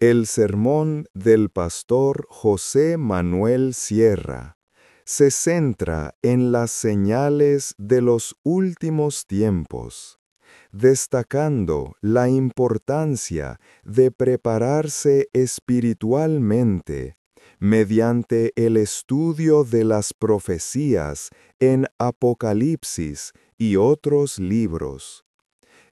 El sermón del pastor José Manuel Sierra se centra en las señales de los últimos tiempos, destacando la importancia de prepararse espiritualmente mediante el estudio de las profecías en Apocalipsis y otros libros.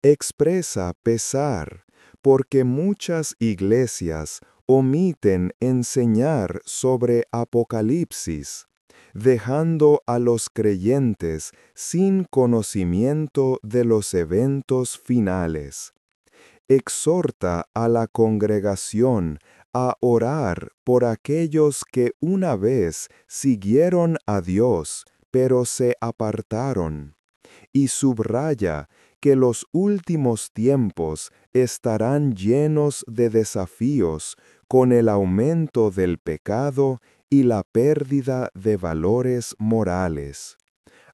Expresa pesar porque muchas iglesias omiten enseñar sobre Apocalipsis, dejando a los creyentes sin conocimiento de los eventos finales. Exhorta a la congregación a orar por aquellos que una vez siguieron a Dios, pero se apartaron, y subraya que los últimos tiempos estarán llenos de desafíos con el aumento del pecado y la pérdida de valores morales.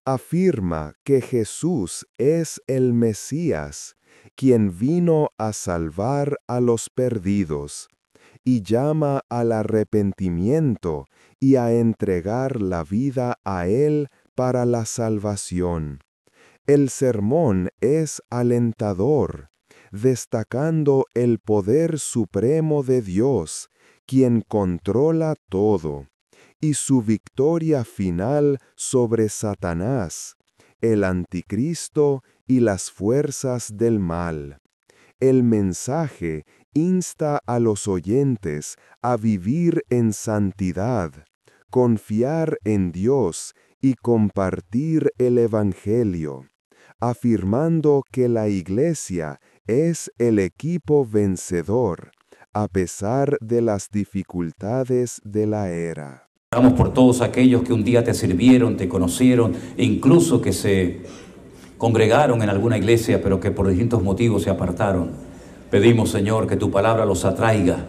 Afirma que Jesús es el Mesías, quien vino a salvar a los perdidos, y llama al arrepentimiento y a entregar la vida a Él para la salvación. El sermón es alentador, destacando el poder supremo de Dios, quien controla todo, y su victoria final sobre Satanás, el anticristo y las fuerzas del mal. El mensaje insta a los oyentes a vivir en santidad, confiar en Dios y compartir el Evangelio, afirmando que la Iglesia es el equipo vencedor, a pesar de las dificultades de la era. Oramos por todos aquellos que un día te sirvieron, te conocieron, e incluso que se congregaron en alguna iglesia, pero que por distintos motivos se apartaron. Pedimos, Señor, que tu palabra los atraiga,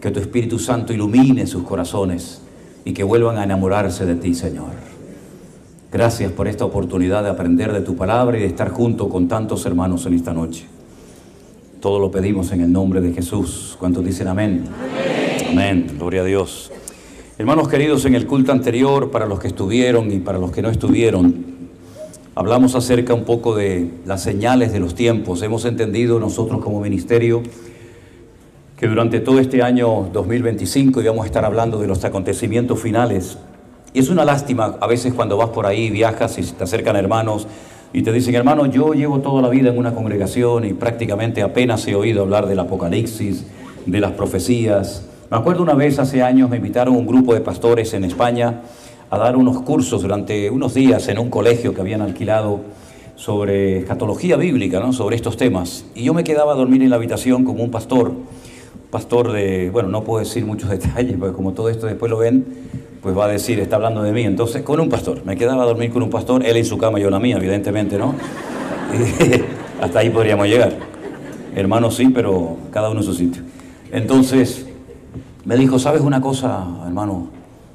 que tu Espíritu Santo ilumine sus corazones y que vuelvan a enamorarse de ti, Señor. Gracias por esta oportunidad de aprender de tu palabra y de estar junto con tantos hermanos en esta noche. Todo lo pedimos en el nombre de Jesús. ¿Cuántos dicen amén? Amén. Amén. Gloria a Dios. Hermanos queridos, en el culto anterior, para los que estuvieron y para los que no estuvieron, hablamos acerca un poco de las señales de los tiempos. Hemos entendido nosotros como ministerio que durante todo este año 2025 íbamos a estar hablando de los acontecimientos finales. Y es una lástima a veces cuando vas por ahí, viajas y te acercan hermanos y te dicen: hermano, yo llevo toda la vida en una congregación y prácticamente apenas he oído hablar del Apocalipsis, de las profecías. Me acuerdo una vez hace años me invitaron un grupo de pastores en España a dar unos cursos durante unos días en un colegio que habían alquilado sobre escatología bíblica, ¿no? Sobre estos temas. Y yo me quedaba a dormir en la habitación como un pastor de, bueno, no puedo decir muchos detalles, porque como todo esto después lo ven, pues va a decir, está hablando de mí. Entonces, con un pastor. Me quedaba a dormir con un pastor, él en su cama, yo en la mía, evidentemente, ¿no? Hasta ahí podríamos llegar. Hermanos sí, pero cada uno en su sitio. Entonces, me dijo: ¿sabes una cosa, hermano?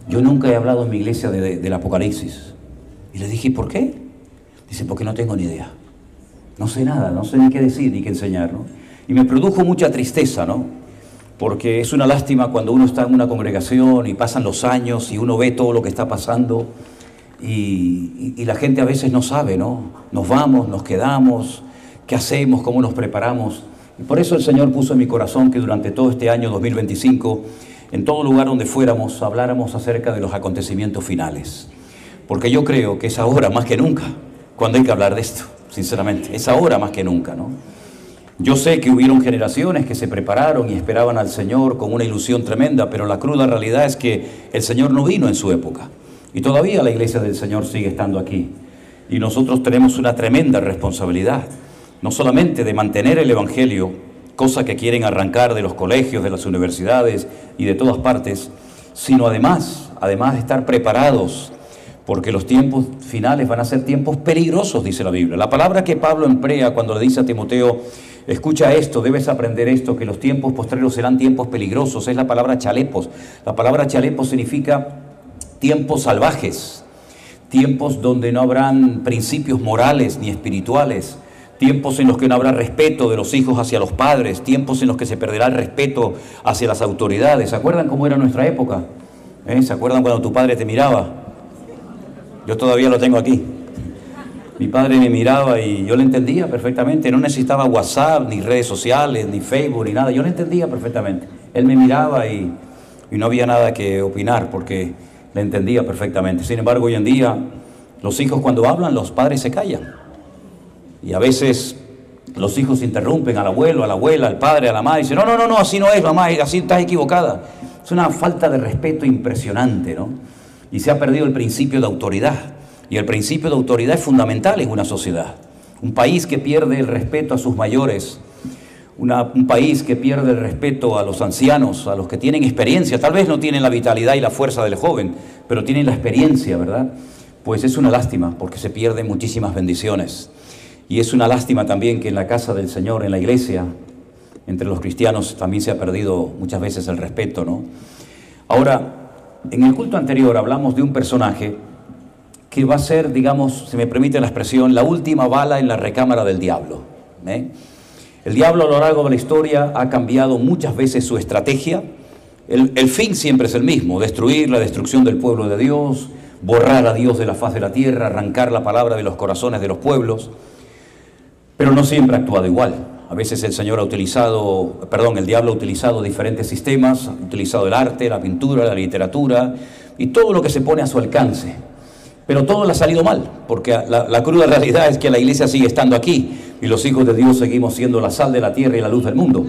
Yo nunca he hablado en mi iglesia del Apocalipsis. Y le dije: ¿por qué? Dice: porque no tengo ni idea. No sé nada, no sé ni qué decir, ni qué enseñar, ¿no? Y me produjo mucha tristeza, ¿no? Porque es una lástima cuando uno está en una congregación y pasan los años y uno ve todo lo que está pasando y la gente a veces no sabe, ¿no? Nos vamos, nos quedamos, ¿qué hacemos? ¿Cómo nos preparamos? Y por eso el Señor puso en mi corazón que durante todo este año 2025, en todo lugar donde fuéramos, habláramos acerca de los acontecimientos finales. Porque yo creo que es ahora más que nunca cuando hay que hablar de esto, sinceramente. Es ahora más que nunca, ¿no? Yo sé que hubieron generaciones que se prepararon y esperaban al Señor con una ilusión tremenda, pero la cruda realidad es que el Señor no vino en su época. Y todavía la iglesia del Señor sigue estando aquí. Y nosotros tenemos una tremenda responsabilidad, no solamente de mantener el Evangelio, cosa que quieren arrancar de los colegios, de las universidades y de todas partes, sino además de estar preparados, porque los tiempos finales van a ser tiempos peligrosos, dice la Biblia. La palabra que Pablo emplea cuando le dice a Timoteo: escucha esto, debes aprender esto, que los tiempos postreros serán tiempos peligrosos, es la palabra chalepos. La palabra chalepos significa tiempos salvajes, tiempos donde no habrán principios morales ni espirituales, tiempos en los que no habrá respeto de los hijos hacia los padres, tiempos en los que se perderá el respeto hacia las autoridades. ¿Se acuerdan cómo era nuestra época? ¿Se acuerdan cuando tu padre te miraba? Yo todavía lo tengo aquí. Mi padre me miraba y yo le entendía perfectamente. No necesitaba WhatsApp, ni redes sociales, ni Facebook, ni nada. Yo le entendía perfectamente. Él me miraba y no había nada que opinar porque le entendía perfectamente. Sin embargo, hoy en día, los hijos cuando hablan, los padres se callan. Y a veces los hijos interrumpen al abuelo, a la abuela, al padre, a la madre. Y dicen, no, así no es, mamá, así estás equivocada. Es una falta de respeto impresionante, ¿no? Y se ha perdido el principio de autoridad. Y el principio de autoridad es fundamental en una sociedad. Un país que pierde el respeto a sus mayores, un país que pierde el respeto a los ancianos, a los que tienen experiencia, tal vez no tienen la vitalidad y la fuerza del joven, pero tienen la experiencia, ¿verdad? Pues es una lástima, porque se pierden muchísimas bendiciones. Y es una lástima también que en la casa del Señor, en la iglesia, entre los cristianos también se ha perdido muchas veces el respeto, ¿no? Ahora, en el culto anterior hablamos de un personaje que va a ser, digamos, si me permite la expresión, la última bala en la recámara del diablo. El diablo a lo largo de la historia ha cambiado muchas veces su estrategia. El fin siempre es el mismo, destruir, la destrucción del pueblo de Dios, borrar a Dios de la faz de la tierra, arrancar la palabra de los corazones de los pueblos, pero no siempre ha actuado igual. A veces el diablo ha utilizado diferentes sistemas, ha utilizado el arte, la pintura, la literatura y todo lo que se pone a su alcance. Pero todo le ha salido mal, porque la cruda realidad es que la iglesia sigue estando aquí y los hijos de Dios seguimos siendo la sal de la tierra y la luz del mundo.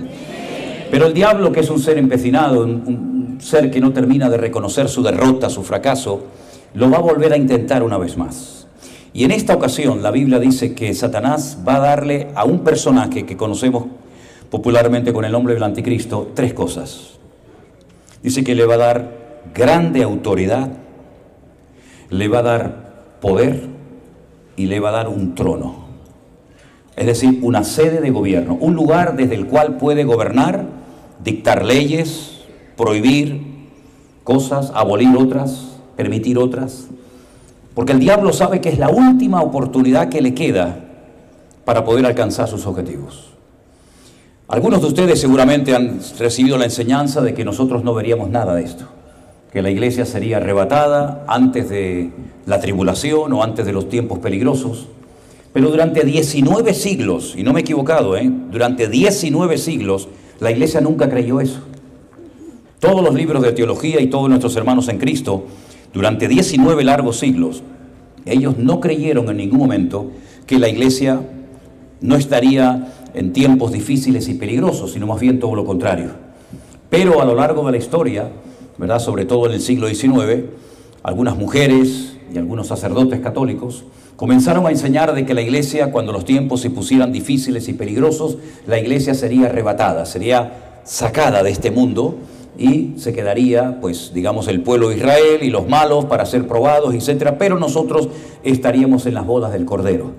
Pero el diablo, que es un ser empecinado, un ser que no termina de reconocer su derrota, su fracaso, lo va a volver a intentar una vez más. Y en esta ocasión la Biblia dice que Satanás va a darle a un personaje que conocemos popularmente con el nombre del anticristo 3 cosas. Dice que le va a dar grande autoridad, le va a dar poder y le va a dar un trono. Es decir, una sede de gobierno, un lugar desde el cual puede gobernar, dictar leyes, prohibir cosas, abolir otras, permitir otras. Porque el diablo sabe que es la última oportunidad que le queda para poder alcanzar sus objetivos. Algunos de ustedes seguramente han recibido la enseñanza de que nosotros no veríamos nada de esto, que la iglesia sería arrebatada antes de la tribulación o antes de los tiempos peligrosos. Pero durante 19 siglos, y no me he equivocado, durante 19 siglos, la iglesia nunca creyó eso. Todos los libros de teología y todos nuestros hermanos en Cristo, durante 19 largos siglos, ellos no creyeron en ningún momento que la iglesia no estaría en tiempos difíciles y peligrosos, sino más bien todo lo contrario. Pero a lo largo de la historia, ¿verdad?, sobre todo en el siglo XIX, algunas mujeres y algunos sacerdotes católicos comenzaron a enseñar de que la iglesia, cuando los tiempos se pusieran difíciles y peligrosos, la iglesia sería arrebatada, sería sacada de este mundo y se quedaría, pues, digamos, el pueblo de Israel y los malos para ser probados, etcétera, pero nosotros estaríamos en las bodas del Cordero.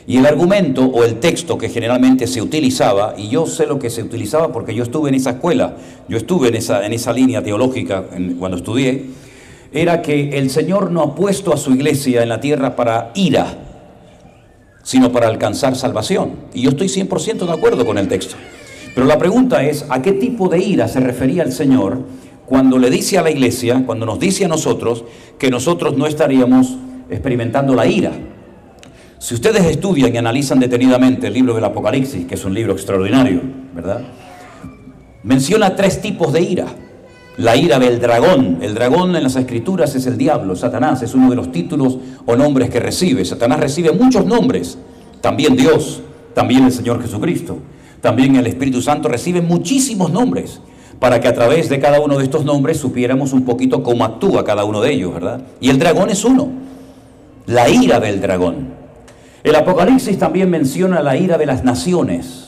Y el argumento o el texto que generalmente se utilizaba, y yo sé lo que se utilizaba porque yo estuve en esa escuela, yo estuve en esa línea teológica cuando estudié, era que el Señor no ha puesto a su iglesia en la tierra para ira, sino para alcanzar salvación. Y yo estoy 100% de acuerdo con el texto. Pero la pregunta es, ¿a qué tipo de ira se refería el Señor cuando le dice a la iglesia, cuando nos dice a nosotros, que nosotros no estaríamos experimentando la ira? Si ustedes estudian y analizan detenidamente el libro del Apocalipsis, que es un libro extraordinario, ¿verdad?, menciona 3 tipos de ira. La ira del dragón. El dragón en las escrituras es el diablo, Satanás, es uno de los títulos o nombres que recibe. Satanás recibe muchos nombres, también Dios, también el Señor Jesucristo, también el Espíritu Santo recibe muchísimos nombres, para que a través de cada uno de estos nombres supiéramos un poquito cómo actúa cada uno de ellos, ¿verdad? Y el dragón es uno, la ira del dragón. El Apocalipsis también menciona la ira de las naciones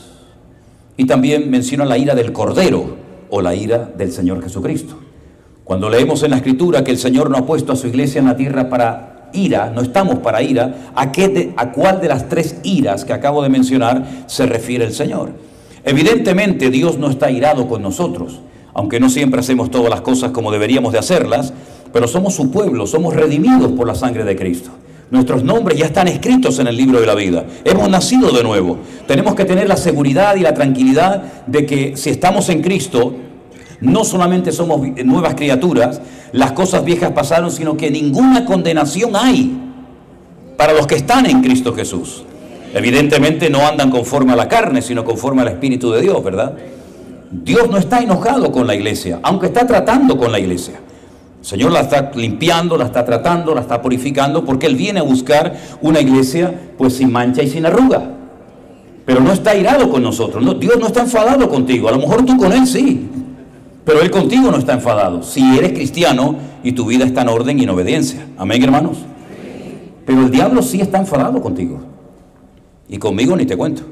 y también menciona la ira del Cordero o la ira del Señor Jesucristo. Cuando leemos en la Escritura que el Señor no ha puesto a su iglesia en la tierra para ira, no estamos para ira, ¿a cuál de las 3 iras que acabo de mencionar se refiere el Señor? Evidentemente Dios no está irado con nosotros, aunque no siempre hacemos todas las cosas como deberíamos de hacerlas, pero somos su pueblo, somos redimidos por la sangre de Cristo. Nuestros nombres ya están escritos en el libro de la vida. Hemos nacido de nuevo. Tenemos que tener la seguridad y la tranquilidad de que si estamos en Cristo, no solamente somos nuevas criaturas, las cosas viejas pasaron, sino que ninguna condenación hay para los que están en Cristo Jesús. Evidentemente no andan conforme a la carne, sino conforme al Espíritu de Dios, ¿verdad? Dios no está enojado con la iglesia, aunque está tratando con la iglesia. El Señor la está limpiando, la está tratando, la está purificando, porque Él viene a buscar una iglesia pues sin mancha y sin arruga. Pero no está airado con nosotros. No, Dios no está enfadado contigo. A lo mejor tú con Él sí, pero Él contigo no está enfadado. Si eres cristiano y tu vida está en orden y en obediencia. Amén, hermanos. Pero el diablo sí está enfadado contigo. Y conmigo ni te cuento.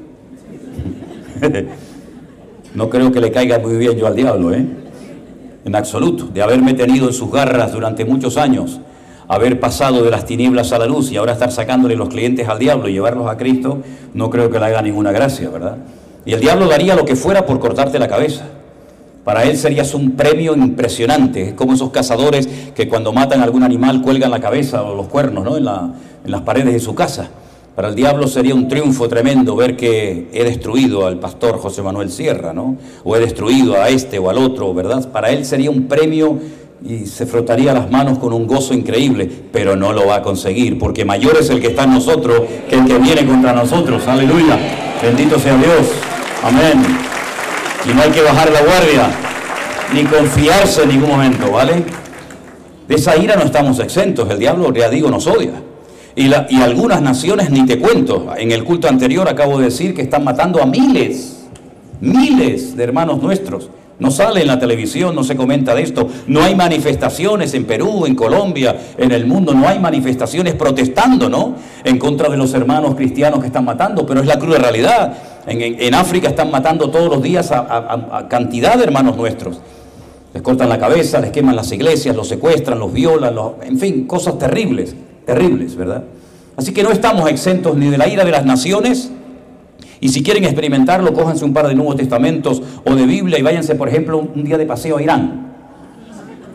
No creo que le caiga muy bien yo al diablo, en absoluto. De haberme tenido en sus garras durante muchos años, haber pasado de las tinieblas a la luz y ahora estar sacándole los clientes al diablo y llevarlos a Cristo, no creo que le haga ninguna gracia, ¿verdad? Y el diablo daría lo que fuera por cortarte la cabeza. Para él serías un premio impresionante, es como esos cazadores que cuando matan a algún animal cuelgan la cabeza o los cuernos, ¿no? en las paredes de su casa. Para el diablo sería un triunfo tremendo ver que he destruido al pastor José Manuel Sierra, ¿no? O he destruido a este o al otro, ¿verdad? Para él sería un premio y se frotaría las manos con un gozo increíble, pero no lo va a conseguir, porque mayor es el que está en nosotros que el que viene contra nosotros. Aleluya, bendito sea Dios, amén. Y no hay que bajar la guardia, ni confiarse en ningún momento, ¿vale? De esa ira no estamos exentos, el diablo, ya digo, nos odia. Y algunas naciones ni te cuento. En el culto anterior acabo de decir que están matando a miles de hermanos nuestros. No sale en la televisión, no se comenta de esto. No hay manifestaciones en Perú, en Colombia, en el mundo. No hay manifestaciones protestando, ¿no? En contra de los hermanos cristianos que están matando, pero es la cruda realidad. En África están matando todos los días a cantidad de hermanos nuestros. Les cortan la cabeza, les queman las iglesias, los secuestran, los violan, en fin, cosas terribles, ¿verdad? Así que no estamos exentos ni de la ira de las naciones. Y si quieren experimentarlo, cójanse un par de Nuevos Testamentos o de Biblia y váyanse, por ejemplo, un día de paseo a Irán.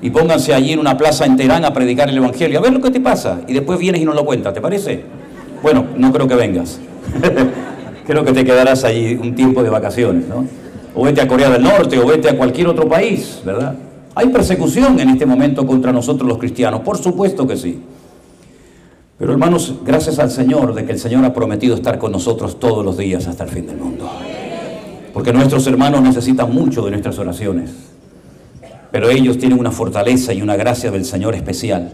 Y pónganse allí en una plaza en Teherán a predicar el Evangelio. A ver lo que te pasa. Y después vienes y nos lo cuentas, ¿te parece? Bueno, no creo que vengas. Creo que te quedarás allí un tiempo de vacaciones, ¿no? O vete a Corea del Norte o vete a cualquier otro país, ¿verdad? Hay persecución en este momento contra nosotros los cristianos, por supuesto que sí. Pero hermanos, gracias al Señor de que el Señor ha prometido estar con nosotros todos los días hasta el fin del mundo. Porque nuestros hermanos necesitan mucho de nuestras oraciones. Pero ellos tienen una fortaleza y una gracia del Señor especial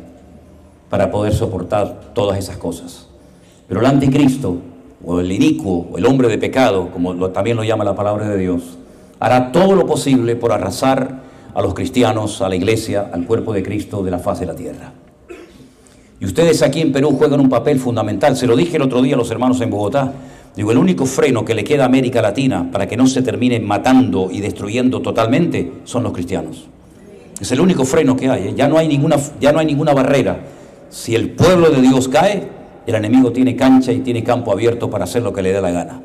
para poder soportar todas esas cosas. Pero el anticristo, o el inicuo, o el hombre de pecado, como también lo llama la palabra de Dios, hará todo lo posible por arrasar a los cristianos, a la iglesia, al cuerpo de Cristo de la faz de la tierra. Y ustedes aquí en Perú juegan un papel fundamental. Se lo dije el otro día a los hermanos en Bogotá. Digo, el único freno que le queda a América Latina para que no se termine matando y destruyendo totalmente son los cristianos. Es el único freno que hay, ¿eh? Ya no hay ninguna barrera. Si el pueblo de Dios cae, el enemigo tiene cancha y tiene campo abierto para hacer lo que le dé la gana.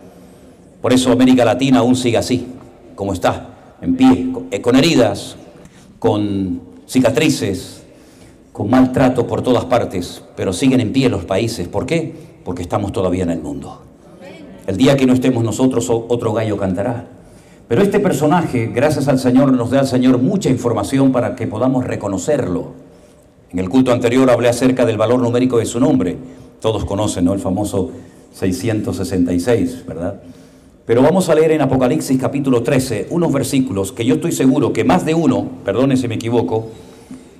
Por eso América Latina aún sigue así, como está, en pie, con heridas, con cicatrices, con maltrato por todas partes, pero siguen en pie los países. ¿Por qué? Porque estamos todavía en el mundo. El día que no estemos nosotros, otro gallo cantará. Pero este personaje, gracias al Señor, nos da al Señor mucha información para que podamos reconocerlo. En el culto anterior hablé acerca del valor numérico de su nombre. Todos conocen, ¿no? El famoso 666, ¿verdad? Pero vamos a leer en Apocalipsis capítulo 13 unos versículos que yo estoy seguro que más de uno, perdone si me equivoco,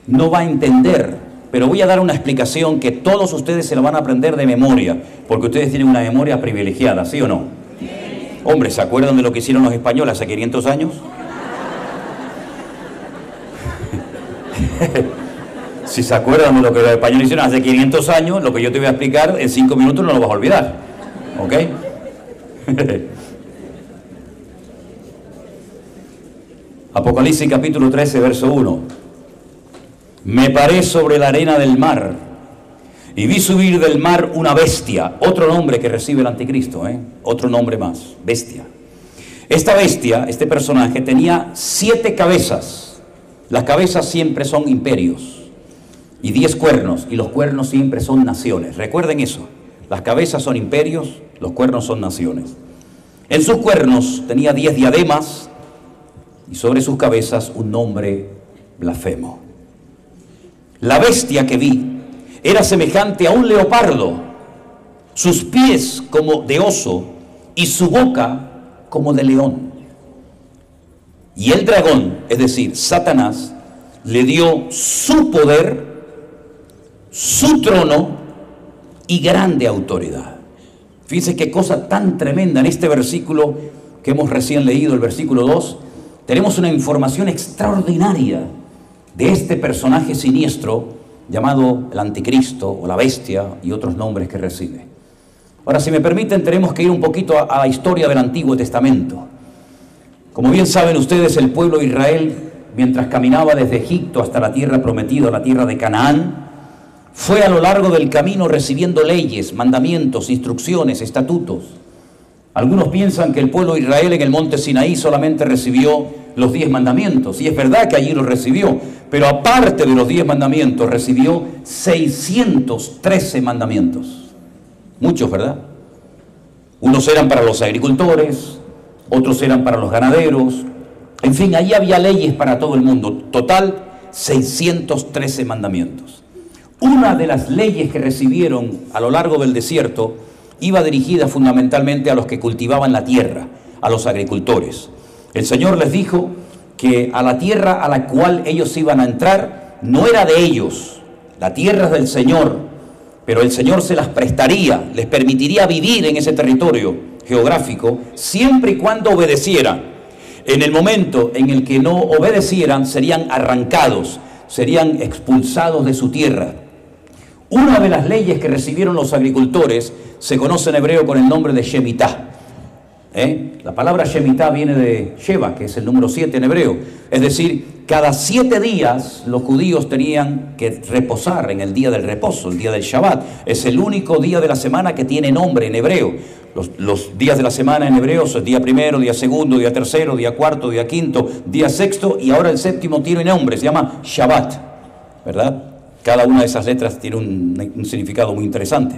no va a entender, pero voy a dar una explicación que todos ustedes se la van a aprender de memoria, porque ustedes tienen una memoria privilegiada, ¿sí o no? Sí. Hombre, ¿se acuerdan de lo que hicieron los españoles hace 500 años? Si se acuerdan de lo que los españoles hicieron hace 500 años, lo que yo te voy a explicar en 5 minutos no lo vas a olvidar, ¿ok? Apocalipsis capítulo 13, verso 1. Me paré sobre la arena del mar y vi subir del mar una bestia, otro nombre que recibe el anticristo, otro nombre más, bestia. Esta bestia, este personaje, tenía 7 cabezas. Las cabezas siempre son imperios. y 10 cuernos, y los cuernos siempre son naciones. Recuerden eso, las cabezas son imperios, los cuernos son naciones. En sus cuernos tenía 10 diademas y sobre sus cabezas un nombre blasfemo. La bestia que vi era semejante a un leopardo, sus pies como de oso y su boca como de león. Y el dragón, es decir, Satanás, le dio su poder, su trono y grande autoridad. Fíjense qué cosa tan tremenda en este versículo que hemos recién leído, el versículo 2. Tenemos una información extraordinaria de este personaje siniestro llamado el anticristo o la bestia y otros nombres que recibe. Ahora, si me permiten, tenemos que ir un poquito a la historia del Antiguo Testamento. Como bien saben ustedes, el pueblo de Israel, mientras caminaba desde Egipto hasta la tierra prometida, la tierra de Canaán, fue a lo largo del camino recibiendo leyes, mandamientos, instrucciones, estatutos. Algunos piensan que el pueblo de Israel en el monte Sinaí solamente recibió los 10 mandamientos, y es verdad que allí los recibió, pero aparte de los 10 mandamientos recibió 613 mandamientos. Muchos, ¿verdad? Unos eran para los agricultores, otros eran para los ganaderos, en fin, allí había leyes para todo el mundo. Total, 613 mandamientos. Una de las leyes que recibieron a lo largo del desierto iba dirigida fundamentalmente a los que cultivaban la tierra, a los agricultores. El Señor les dijo que a la tierra a la cual ellos iban a entrar no era de ellos, la tierra es del Señor, pero el Señor se las prestaría, les permitiría vivir en ese territorio geográfico siempre y cuando obedecieran. En el momento en el que no obedecieran, serían arrancados, serían expulsados de su tierra. Una de las leyes que recibieron los agricultores se conoce en hebreo con el nombre de Shemitah. La palabra Shemitah viene de Sheva, que es el número 7 en hebreo. Es decir, cada 7 días los judíos tenían que reposar en el día del reposo, el día del Shabbat. Es el único día de la semana que tiene nombre en hebreo. Los días de la semana en hebreo son día primero, día segundo, día tercero, día cuarto, día quinto, día sexto, y ahora el séptimo tiene nombre, se llama Shabbat, ¿verdad? Cada una de esas letras tiene un significado muy interesante.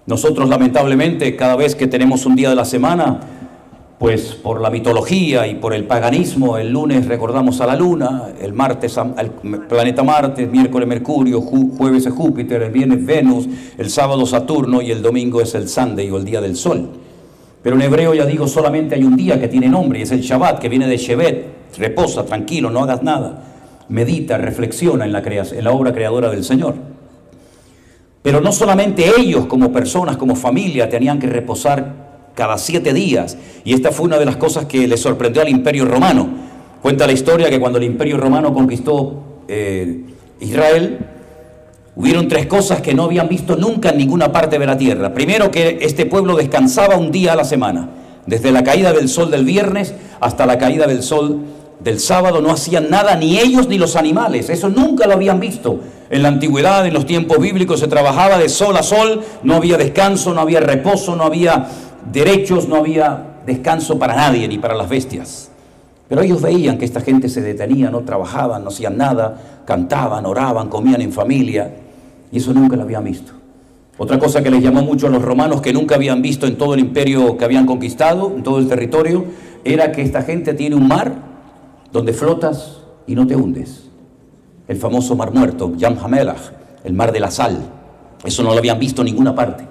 Nosotros, lamentablemente, cada vez que tenemos un día de la semana, pues por la mitología y por el paganismo, el lunes recordamos a la luna, el martes al planeta Marte, el miércoles Mercurio, jueves es Júpiter, el viernes Venus, el sábado Saturno y el domingo es el Sunday o el día del sol. Pero en hebreo, ya digo, solamente hay un día que tiene nombre y es el Shabbat, que viene de Shevet, reposa, tranquilo, no hagas nada. Medita, reflexiona en la obra creadora del Señor. Pero no solamente ellos como personas, como familia, tenían que reposar cada 7 días. Y esta fue una de las cosas que le sorprendió al Imperio Romano. Cuenta la historia que cuando el Imperio Romano conquistó Israel, hubieron 3 cosas que no habían visto nunca en ninguna parte de la tierra. Primero, que este pueblo descansaba un día a la semana. Desde la caída del sol del viernes hasta la caída del sol del sábado no hacían nada, ni ellos ni los animales. Eso nunca lo habían visto. En la antigüedad, en los tiempos bíblicos, se trabajaba de sol a sol, no había descanso, no había reposo, no había derechos, no había descanso para nadie, ni para las bestias. Pero ellos veían que esta gente se detenía, no trabajaban, no hacían nada, cantaban, oraban, comían en familia, y eso nunca lo habían visto. Otra cosa que les llamó mucho a los romanos, que nunca habían visto en todo el imperio que habían conquistado, en todo el territorio, era que esta gente tiene un mar donde flotas y no te hundes. El famoso mar muerto, Yam HaMelach, el mar de la sal. Eso no lo habían visto en ninguna parte.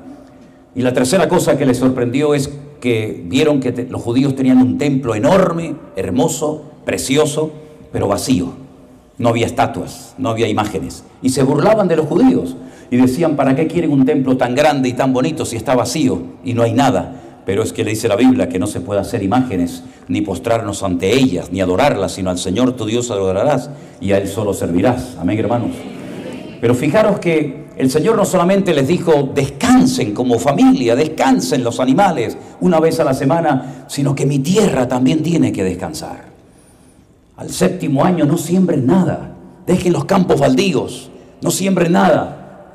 Y la tercera cosa que les sorprendió es que vieron que los judíos tenían un templo enorme, hermoso, precioso, pero vacío. No había estatuas, no había imágenes. Y se burlaban de los judíos y decían, ¿para qué quieren un templo tan grande y tan bonito si está vacío y no hay nada? Pero es que le dice la Biblia que no se puede hacer imágenes, ni postrarnos ante ellas, ni adorarlas, sino al Señor tu Dios adorarás y a Él solo servirás. Amén, hermanos. Pero fijaros que el Señor no solamente les dijo, descansen como familia, descansen los animales una vez a la semana, sino que mi tierra también tiene que descansar. Al 7º año no siembren nada, dejen los campos baldíos, no siembren nada.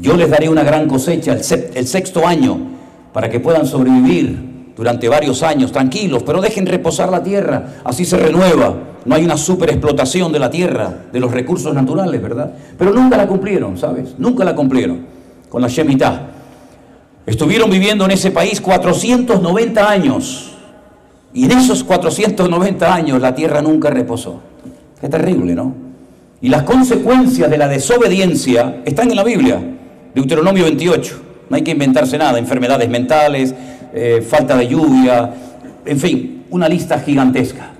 Yo les daré una gran cosecha el 6º año, para que puedan sobrevivir durante varios años, tranquilos, pero dejen reposar la tierra, así se renueva. No hay una superexplotación de la tierra, de los recursos naturales, ¿verdad? Pero nunca la cumplieron, ¿sabes? Nunca la cumplieron con la Shemitah. Estuvieron viviendo en ese país 490 años. Y en esos 490 años la tierra nunca reposó. Qué terrible, ¿no? Y las consecuencias de la desobediencia están en la Biblia. Deuteronomio 28. No hay que inventarse nada. Enfermedades mentales, falta de lluvia, en fin, una lista gigantesca.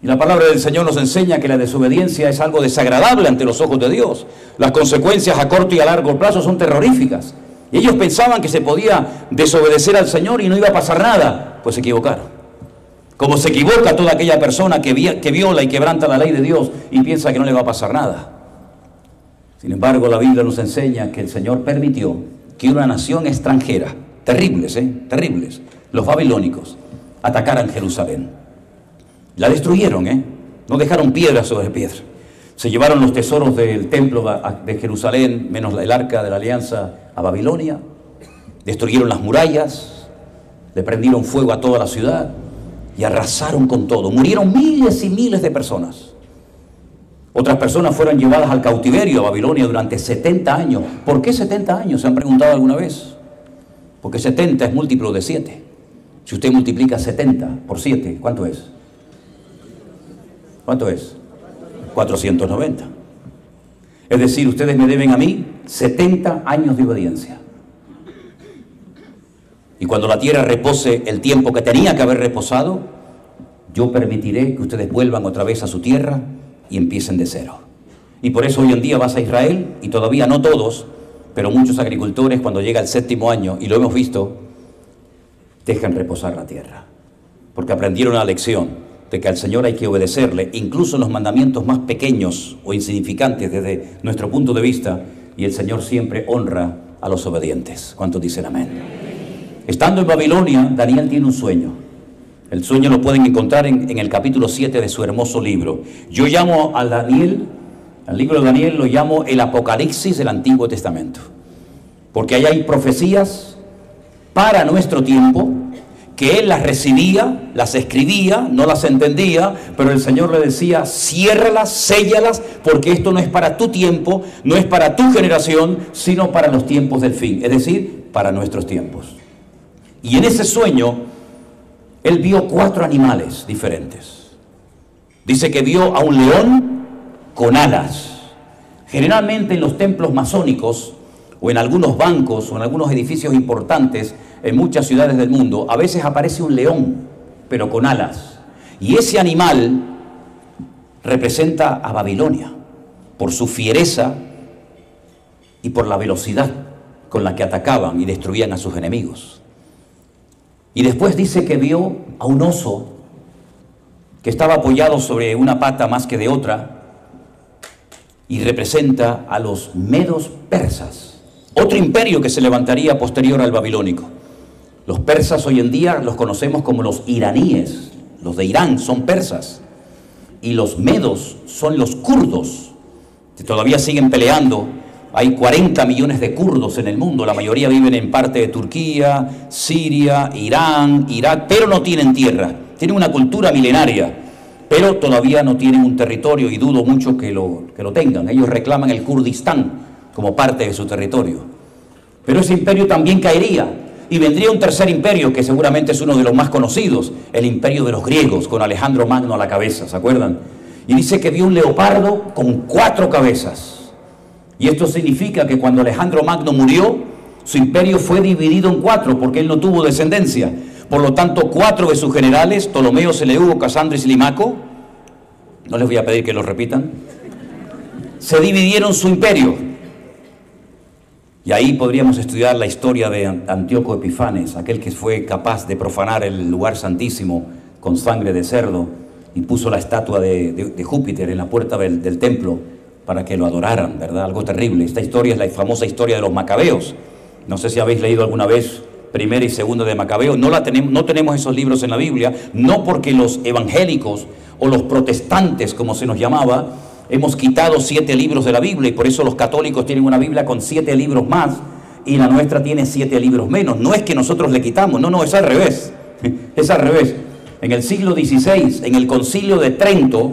Y la palabra del Señor nos enseña que la desobediencia es algo desagradable ante los ojos de Dios. Las consecuencias a corto y a largo plazo son terroríficas. Y ellos pensaban que se podía desobedecer al Señor y no iba a pasar nada. Pues se equivocaron. Como se equivoca toda aquella persona que viola y quebranta la ley de Dios y piensa que no le va a pasar nada. Sin embargo, la Biblia nos enseña que el Señor permitió que una nación extranjera, terribles, terribles, los babilónicos, atacaran Jerusalén. La destruyeron, no dejaron piedra sobre piedra. Se llevaron los tesoros del templo de Jerusalén, menos el arca de la alianza, a Babilonia. Destruyeron las murallas, le prendieron fuego a toda la ciudad y arrasaron con todo. Murieron miles y miles de personas. Otras personas fueron llevadas al cautiverio a Babilonia durante 70 años. ¿Por qué 70 años? ¿Se han preguntado alguna vez? Porque 70 es múltiplo de 7. Si usted multiplica 70 por 7, ¿cuánto es? ¿Cuánto es? 490. Es decir, ustedes me deben a mí 70 años de obediencia. Y cuando la tierra repose el tiempo que tenía que haber reposado, yo permitiré que ustedes vuelvan otra vez a su tierra y empiecen de cero. Y por eso hoy en día vas a Israel, y todavía no todos, pero muchos agricultores cuando llega el 7º año, y lo hemos visto, dejan reposar la tierra. Porque aprendieron la lección de que al Señor hay que obedecerle, incluso en los mandamientos más pequeños o insignificantes desde nuestro punto de vista, y el Señor siempre honra a los obedientes. ¿Cuántos dicen amén? Estando en Babilonia, Daniel tiene un sueño. El sueño lo pueden encontrar en el capítulo 7 de su hermoso libro. Yo llamo a Daniel, al libro de Daniel lo llamo el Apocalipsis del Antiguo Testamento, porque ahí hay profecías para nuestro tiempo, que él las recibía, las escribía, no las entendía, pero el Señor le decía, ciérralas, séllalas, porque esto no es para tu tiempo, no es para tu generación, sino para los tiempos del fin, es decir, para nuestros tiempos. Y en ese sueño, él vio 4 animales diferentes. Dice que vio a un león con alas. Generalmente en los templos masónicos, o en algunos bancos, o en algunos edificios importantes, en muchas ciudades del mundo, a veces aparece un león, pero con alas. Y ese animal representa a Babilonia, por su fiereza y por la velocidad con la que atacaban y destruían a sus enemigos. Y después dice que vio a un oso que estaba apoyado sobre una pata más que de otra, y representa a los medos persas, otro imperio que se levantaría posterior al babilónico. Los persas hoy en día los conocemos como los iraníes, los de Irán son persas, y los medos son los kurdos, que todavía siguen peleando. Hay 40 millones de kurdos en el mundo, la mayoría viven en parte de Turquía, Siria, Irán, Irak, pero no tienen tierra, tienen una cultura milenaria, pero todavía no tienen un territorio, y dudo mucho que lo tengan. Ellos reclaman el Kurdistán como parte de su territorio. Pero ese imperio también caería, y vendría un tercer imperio que seguramente es uno de los más conocidos, el imperio de los griegos, con Alejandro Magno a la cabeza, ¿se acuerdan? Y dice que vio un leopardo con 4 cabezas. Y esto significa que cuando Alejandro Magno murió, su imperio fue dividido en 4, porque él no tuvo descendencia. Por lo tanto, 4 de sus generales, Ptolomeo, Seleuco, Casandro y Silimaco, no les voy a pedir que lo repitan, se dividieron su imperio. Y ahí podríamos estudiar la historia de Antíoco Epifanes, aquel que fue capaz de profanar el lugar santísimo con sangre de cerdo y puso la estatua de Júpiter en la puerta del templo para que lo adoraran, ¿verdad? Algo terrible. Esta historia es la famosa historia de los macabeos. No sé si habéis leído alguna vez Primera y Segunda de Macabeo. No tenemos esos libros en la Biblia, no porque los evangélicos o los protestantes, como se nos llamaba, hemos quitado 7 libros de la Biblia, y por eso los católicos tienen una Biblia con 7 libros más y la nuestra tiene 7 libros menos. No es que nosotros le quitamos, no, es al revés. Es al revés. En el siglo XVI, en el Concilio de Trento,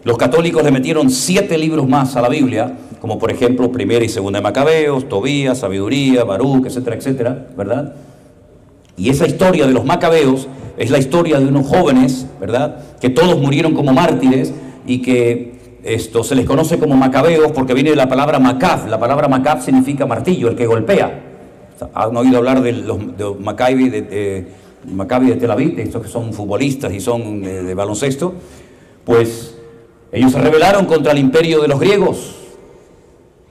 los católicos le metieron 7 libros más a la Biblia, como por ejemplo Primera y Segunda de Macabeos, Tobías, Sabiduría, Baruch, etcétera, etcétera, ¿verdad? Y esa historia de los Macabeos es la historia de unos jóvenes, ¿verdad?, que todos murieron como mártires y que se les conoce como Macabeos porque viene de la palabra Macab. La palabra Macab significa martillo, el que golpea. ¿Han oído hablar de Maccabi de Tel Aviv, estos que son futbolistas y son de baloncesto? Pues ellos se rebelaron contra el imperio de los griegos,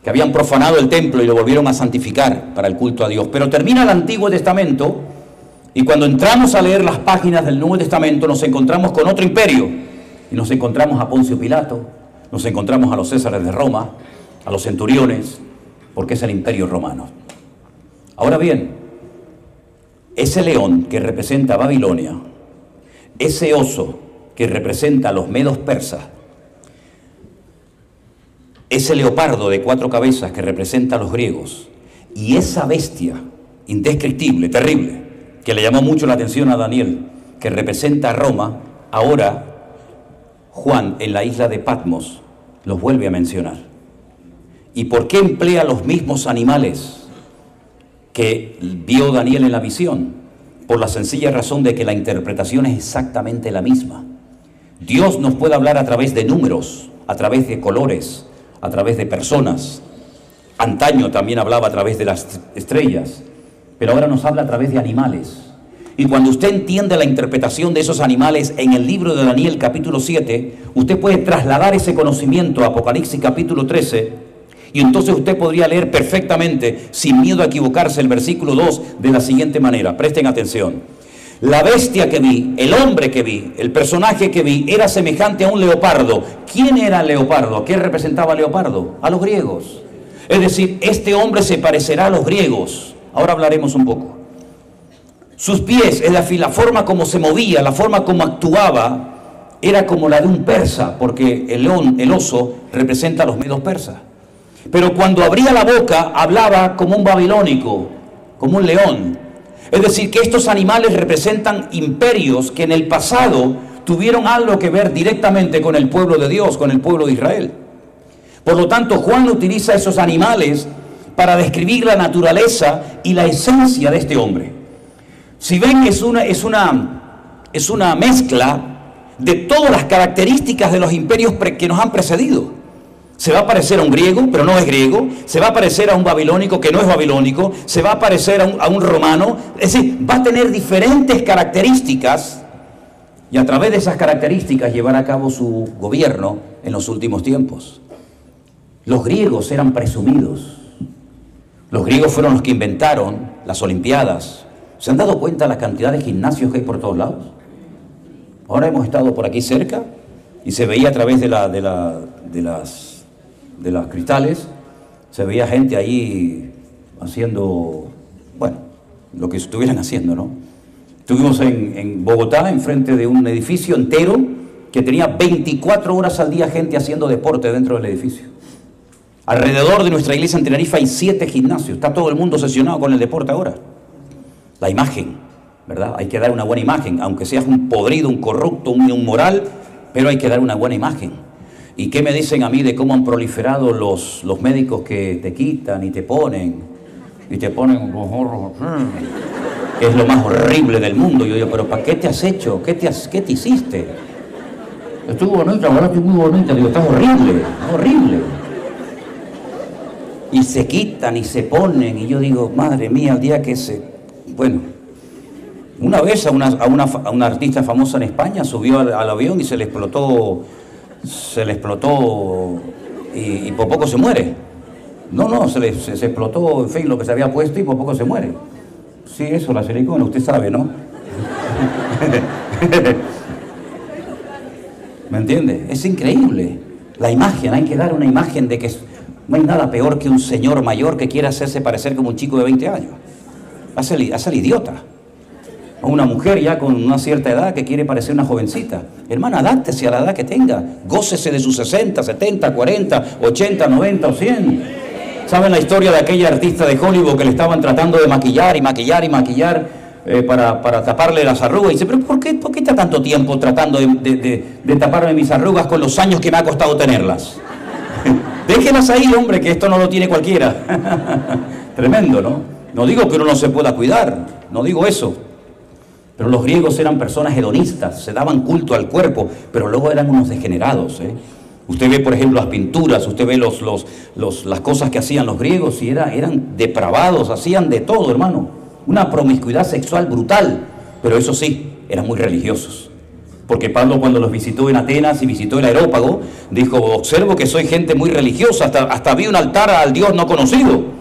que habían profanado el templo y lo volvieron a santificar para el culto a Dios. Pero termina el Antiguo Testamento y cuando entramos a leer las páginas del Nuevo Testamento nos encontramos con otro imperio y nos encontramos a Poncio Pilato, nos encontramos a los Césares de Roma, a los centuriones, porque es el imperio romano. Ahora bien, ese león que representa a Babilonia, ese oso que representa a los medos persas, ese leopardo de 4 cabezas que representa a los griegos, y esa bestia indescriptible, terrible, que le llamó mucho la atención a Daniel, que representa a Roma, ahora Juan en la isla de Patmos los vuelve a mencionar. ¿Y por qué emplea los mismos animales que vio Daniel en la visión? Por la sencilla razón de que la interpretación es exactamente la misma. Dios nos puede hablar a través de números, a través de colores, a través de personas. Antaño también hablaba a través de las estrellas, pero ahora nos habla a través de animales. Y cuando usted entiende la interpretación de esos animales en el libro de Daniel capítulo 7, usted puede trasladar ese conocimiento a Apocalipsis capítulo 13, y entonces usted podría leer perfectamente, sin miedo a equivocarse, el versículo 2 de la siguiente manera. Presten atención. La bestia que vi, el hombre que vi, el personaje que vi, era semejante a un leopardo. ¿Quién era el leopardo? ¿Qué representaba el leopardo? A los griegos. Es decir, este hombre se parecerá a los griegos. Ahora hablaremos un poco. Sus pies, es decir, la forma como se movía, la forma como actuaba, era como la de un persa, porque el león, el oso, representa a los medos persas. Pero cuando abría la boca, hablaba como un babilónico, como un león. Es decir, que estos animales representan imperios que en el pasado tuvieron algo que ver directamente con el pueblo de Dios, con el pueblo de Israel. Por lo tanto, Juan utiliza esos animales para describir la naturaleza y la esencia de este hombre. Si ven, es una mezcla de todas las características de los imperios que nos han precedido. Se va a parecer a un griego, pero no es griego. Se va a parecer a un babilónico, que no es babilónico. Se va a parecer a un romano. Es decir, va a tener diferentes características y a través de esas características llevar a cabo su gobierno en los últimos tiempos. Los griegos eran presumidos. Los griegos fueron los que inventaron las Olimpiadas. ¿Se han dado cuenta de la cantidad de gimnasios que hay por todos lados? Ahora hemos estado por aquí cerca y se veía a través de las cristales, se veía gente ahí haciendo, bueno, lo que estuvieran haciendo, ¿no? Estuvimos en Bogotá, enfrente de un edificio entero que tenía 24 horas al día gente haciendo deporte dentro del edificio. Alrededor de nuestra iglesia en Tenerife hay 7 gimnasios, está todo el mundo obsesionado con el deporte ahora. La imagen, ¿verdad? Hay que dar una buena imagen, aunque seas un podrido, un corrupto, un inmoral, pero hay que dar una buena imagen. ¿Y qué me dicen a mí de cómo han proliferado los médicos que te quitan y te ponen los gorros? Es lo más horrible del mundo. Yo digo, pero ¿para qué te has hecho? ¿Qué te hiciste? Estuvo bonita, ahora estoy muy bonita. Digo, estás horrible, horrible. Y se quitan y se ponen, y yo digo, madre mía, el día que Bueno, una vez a una artista famosa en España subió al avión y se le explotó y por poco se muere. No, se explotó, en fin, lo que se había puesto y por poco se muere. Sí, eso, la silicona, usted sabe, ¿no? ¿Me entiende? Es increíble. La imagen, hay que dar una imagen de que no hay nada peor que un señor mayor que quiera hacerse parecer como un chico de 20 años. Hace el idiota. O una mujer ya con una cierta edad que quiere parecer una jovencita. Hermana, adáptese a la edad que tenga. Gócese de sus 60, 70, 40, 80, 90 o 100. ¿Saben la historia de aquella artista de Hollywood que le estaban tratando de maquillar y maquillar y maquillar? para taparle las arrugas. Y dice, pero ¿por qué está tanto tiempo tratando de taparme mis arrugas con los años que me ha costado tenerlas? Déjenlas ahí, hombre, que esto no lo tiene cualquiera. Tremendo, ¿no? No digo que uno no se pueda cuidar, no digo eso. Pero los griegos eran personas hedonistas, se daban culto al cuerpo, pero luego eran unos degenerados, ¿eh? Usted ve, por ejemplo, las pinturas, usted ve las cosas que hacían los griegos y eran depravados, hacían de todo, hermano. Una promiscuidad sexual brutal, pero eso sí, eran muy religiosos. Porque Pablo, cuando los visitó en Atenas y visitó el Areópago, dijo, observo que soy gente muy religiosa, hasta vi un altar al Dios no conocido.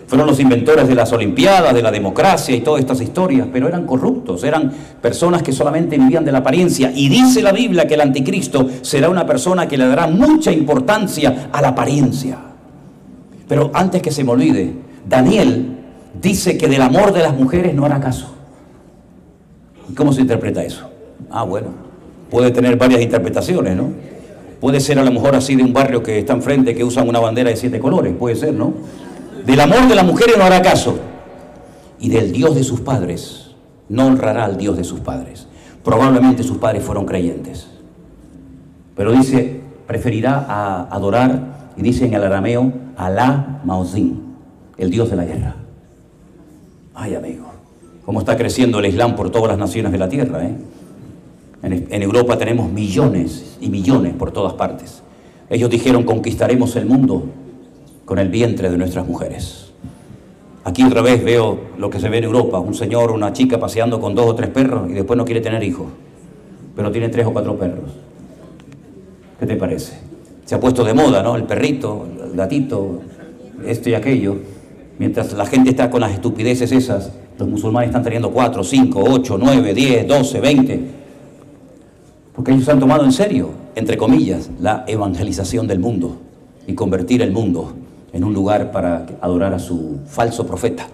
Fueron los inventores de las Olimpiadas, de la democracia y todas estas historias, pero eran corruptos, eran personas que solamente vivían de la apariencia. Y dice la Biblia que el anticristo será una persona que le dará mucha importancia a la apariencia. Pero antes que se me olvide, Daniel dice que del amor de las mujeres no hará caso. ¿Y cómo se interpreta eso? Bueno, puede tener varias interpretaciones, ¿no? Puede ser a lo mejor así de un barrio que está enfrente, que usan una bandera de 7 colores, puede ser, ¿no? Del amor de las mujeres no hará caso. Y del Dios de sus padres no honrará al Dios de sus padres. Probablemente sus padres fueron creyentes. Pero dice, preferirá adorar, y dice en el arameo, Alá Maozín, el Dios de la guerra. Ay, amigo, cómo está creciendo el Islam por todas las naciones de la tierra, ¿eh? En Europa tenemos millones y millones por todas partes. Ellos dijeron, conquistaremos el mundo con el vientre de nuestras mujeres. Aquí otra vez veo lo que se ve en Europa, un señor, una chica paseando con 2 o 3 perros y después no quiere tener hijos, pero tiene 3 o 4 perros. ¿Qué te parece? Se ha puesto de moda, ¿no? El perrito, el gatito, esto y aquello. Mientras la gente está con las estupideces esas, los musulmanes están teniendo 4, 5, 8, 9, 10, 12, 20. Porque ellos han tomado en serio, entre comillas, la evangelización del mundo y convertir el mundo en un lugar para adorar a su falso profeta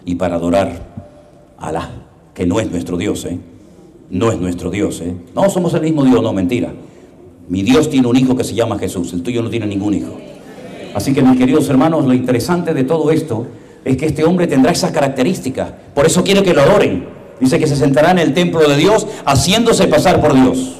y para adorar a Alá, que no es nuestro Dios, ¿eh? No es nuestro Dios, ¿eh? No somos el mismo Dios, no, mentira. Mi Dios tiene un hijo que se llama Jesús, el tuyo no tiene ningún hijo. Así que, mis queridos hermanos, lo interesante de todo esto es que este hombre tendrá esas características. Por eso quiere que lo adoren. Dice que se sentará en el templo de Dios haciéndose pasar por Dios.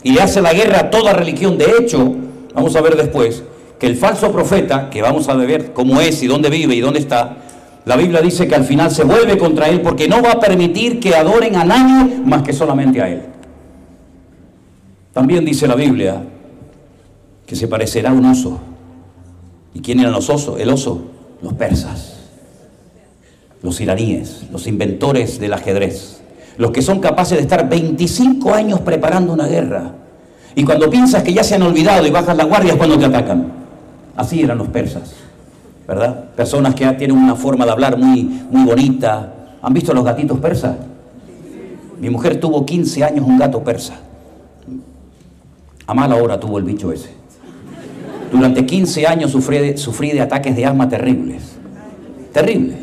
Y le hace la guerra a toda religión. De hecho, vamos a ver después que el falso profeta, que vamos a ver cómo es y dónde vive y dónde está, la Biblia dice que al final se vuelve contra él porque no va a permitir que adoren a nadie más que solamente a él. También dice la Biblia que se parecerá a un oso. ¿Y quién eran los osos? El oso, los persas, los iraníes, los inventores del ajedrez, los que son capaces de estar 25 años preparando una guerra. Y cuando piensas que ya se han olvidado y bajas la guardia es cuando te atacan. Así eran los persas, ¿verdad? Personas que tienen una forma de hablar muy bonita. ¿Han visto los gatitos persas? Mi mujer tuvo 15 años un gato persa. A mala hora tuvo el bicho ese. Durante 15 años sufrí de ataques de asma terribles. Terribles.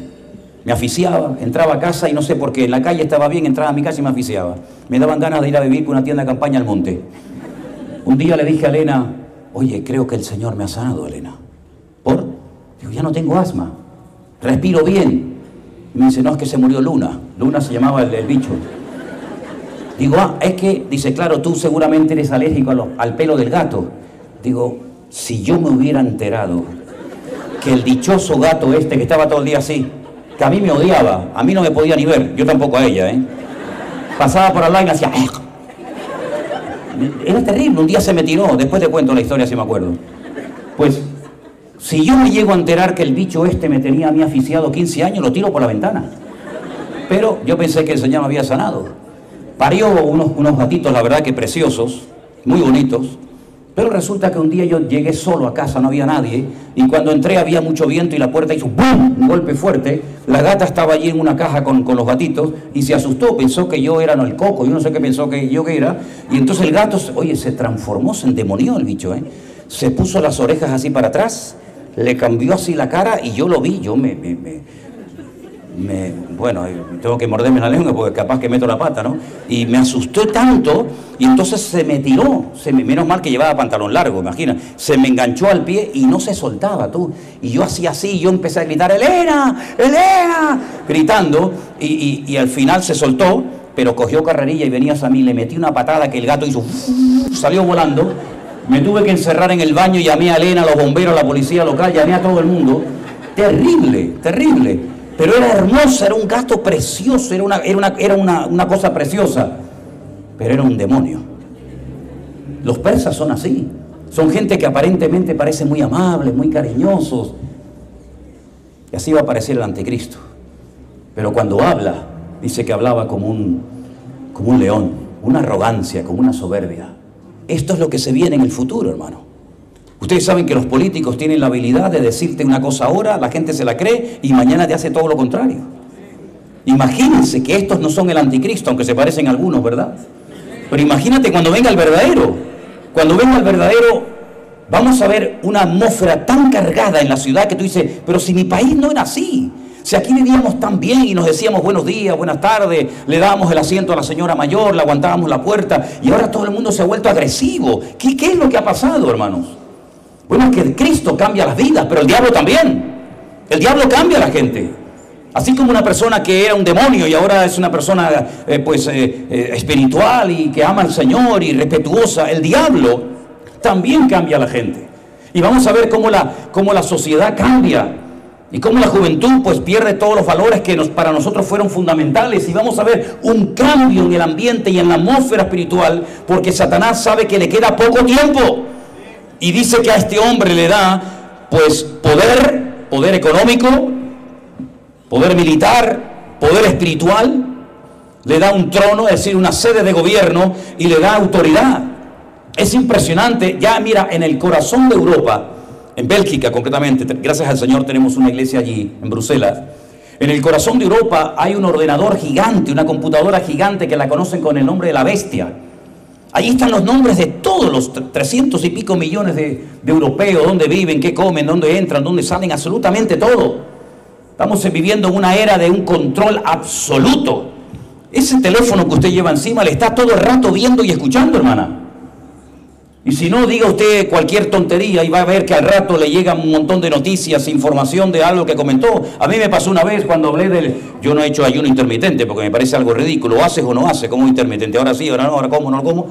Me asfixiaba, entraba a casa y no sé por qué. En la calle estaba bien, entraba a mi casa y me asfixiaba. Me daban ganas de ir a vivir con una tienda de campaña al monte. Un día le dije a Elena, oye, creo que el Señor me ha sanado, Elena. ¿Por? Digo, ya no tengo asma. Respiro bien. Y me dice, no, es que se murió Luna. Luna se llamaba el bicho. Digo, es que, dice, claro, tú seguramente eres alérgico al pelo del gato. Digo, si yo me hubiera enterado que el dichoso gato este que estaba todo el día así, que a mí me odiaba, a mí no me podía ni ver, yo tampoco a ella, ¿eh? Pasaba por al lado y me hacía... Era terrible, un día se me tiró, después te cuento la historia si me acuerdo. Pues, si yo me llego a enterar que el bicho este me tenía a mí asfixiado 15 años, lo tiro por la ventana. Pero yo pensé que el Señor me había sanado. Parió unos gatitos, la verdad que preciosos, muy bonitos. Pero resulta que un día yo llegué solo a casa, no había nadie, y cuando entré había mucho viento y la puerta hizo ¡bum!, un golpe fuerte. La gata estaba allí en una caja con los gatitos y se asustó, pensó que yo era el coco, yo no sé qué pensó que yo que era, y entonces el gato, oye, se transformó, se endemonió el bicho, ¿eh? Se puso las orejas así para atrás, le cambió así la cara y yo lo vi, yo me bueno, tengo que morderme la lengua porque capaz que meto la pata, ¿no? Y me asustó tanto y entonces se me tiró, menos mal que llevaba pantalón largo, imagina, se me enganchó al pie y no se soltaba, tú. Y yo hacía así, y yo empecé a gritar, ¡Elena! ¡Elena! Gritando, y al final se soltó, pero cogió carrerilla y venía a mí, le metí una patada que el gato hizo, salió volando. Me tuve que encerrar en el baño, llamé a Elena, a los bomberos, a la policía local, llamé a todo el mundo. Terrible, terrible. Pero era hermosa, era un gato precioso, era una cosa preciosa. Pero era un demonio. Los persas son así. Son gente que aparentemente parece muy amables, muy cariñosos. Y así va a aparecer el anticristo. Pero cuando habla, dice que hablaba como un león, una arrogancia, como una soberbia. Esto es lo que se viene en el futuro, hermano. Ustedes saben que los políticos tienen la habilidad de decirte una cosa ahora, la gente se la cree y mañana te hace todo lo contrario. Imagínense que estos no son el anticristo, aunque se parecen a algunos, ¿verdad? Pero imagínate cuando venga el verdadero. Cuando venga el verdadero, vamos a ver una atmósfera tan cargada en la ciudad que tú dices, pero si mi país no era así. Si aquí vivíamos tan bien y nos decíamos buenos días, buenas tardes, le dábamos el asiento a la señora mayor, le aguantábamos la puerta y ahora todo el mundo se ha vuelto agresivo. ¿Qué es lo que ha pasado, hermanos? Bueno, es que Cristo cambia las vidas, pero el diablo también. El diablo cambia a la gente. Así como una persona que era un demonio y ahora es una persona espiritual y que ama al Señor y respetuosa, el diablo también cambia a la gente. Y vamos a ver cómo la sociedad cambia. Y cómo la juventud pues pierde todos los valores que para nosotros fueron fundamentales. Y vamos a ver un cambio en el ambiente y en la atmósfera espiritual, porque Satanás sabe que le queda poco tiempo. Y dice que a este hombre le da pues poder económico, poder militar, poder espiritual. Le da un trono, es decir, una sede de gobierno, y le da autoridad. Es impresionante. Ya mira, en el corazón de Europa, en Bélgica concretamente, gracias al Señor tenemos una iglesia allí, en Bruselas. En el corazón de Europa hay un ordenador gigante, una computadora gigante que la conocen con el nombre de la bestia. Allí están los nombres de todos los 300 y pico millones de europeos, dónde viven, qué comen, dónde entran, dónde salen, absolutamente todo. Estamos viviendo en una era de un control absoluto. Ese teléfono que usted lleva encima le está todo el rato viendo y escuchando, hermana. Y si no, diga usted cualquier tontería y va a ver que al rato le llegan un montón de noticias, información de algo que comentó. A mí me pasó una vez cuando hablé yo no he hecho ayuno intermitente porque me parece algo ridículo. ¿Haces o no haces como intermitente? Ahora sí, ahora no, ahora cómo, no cómo.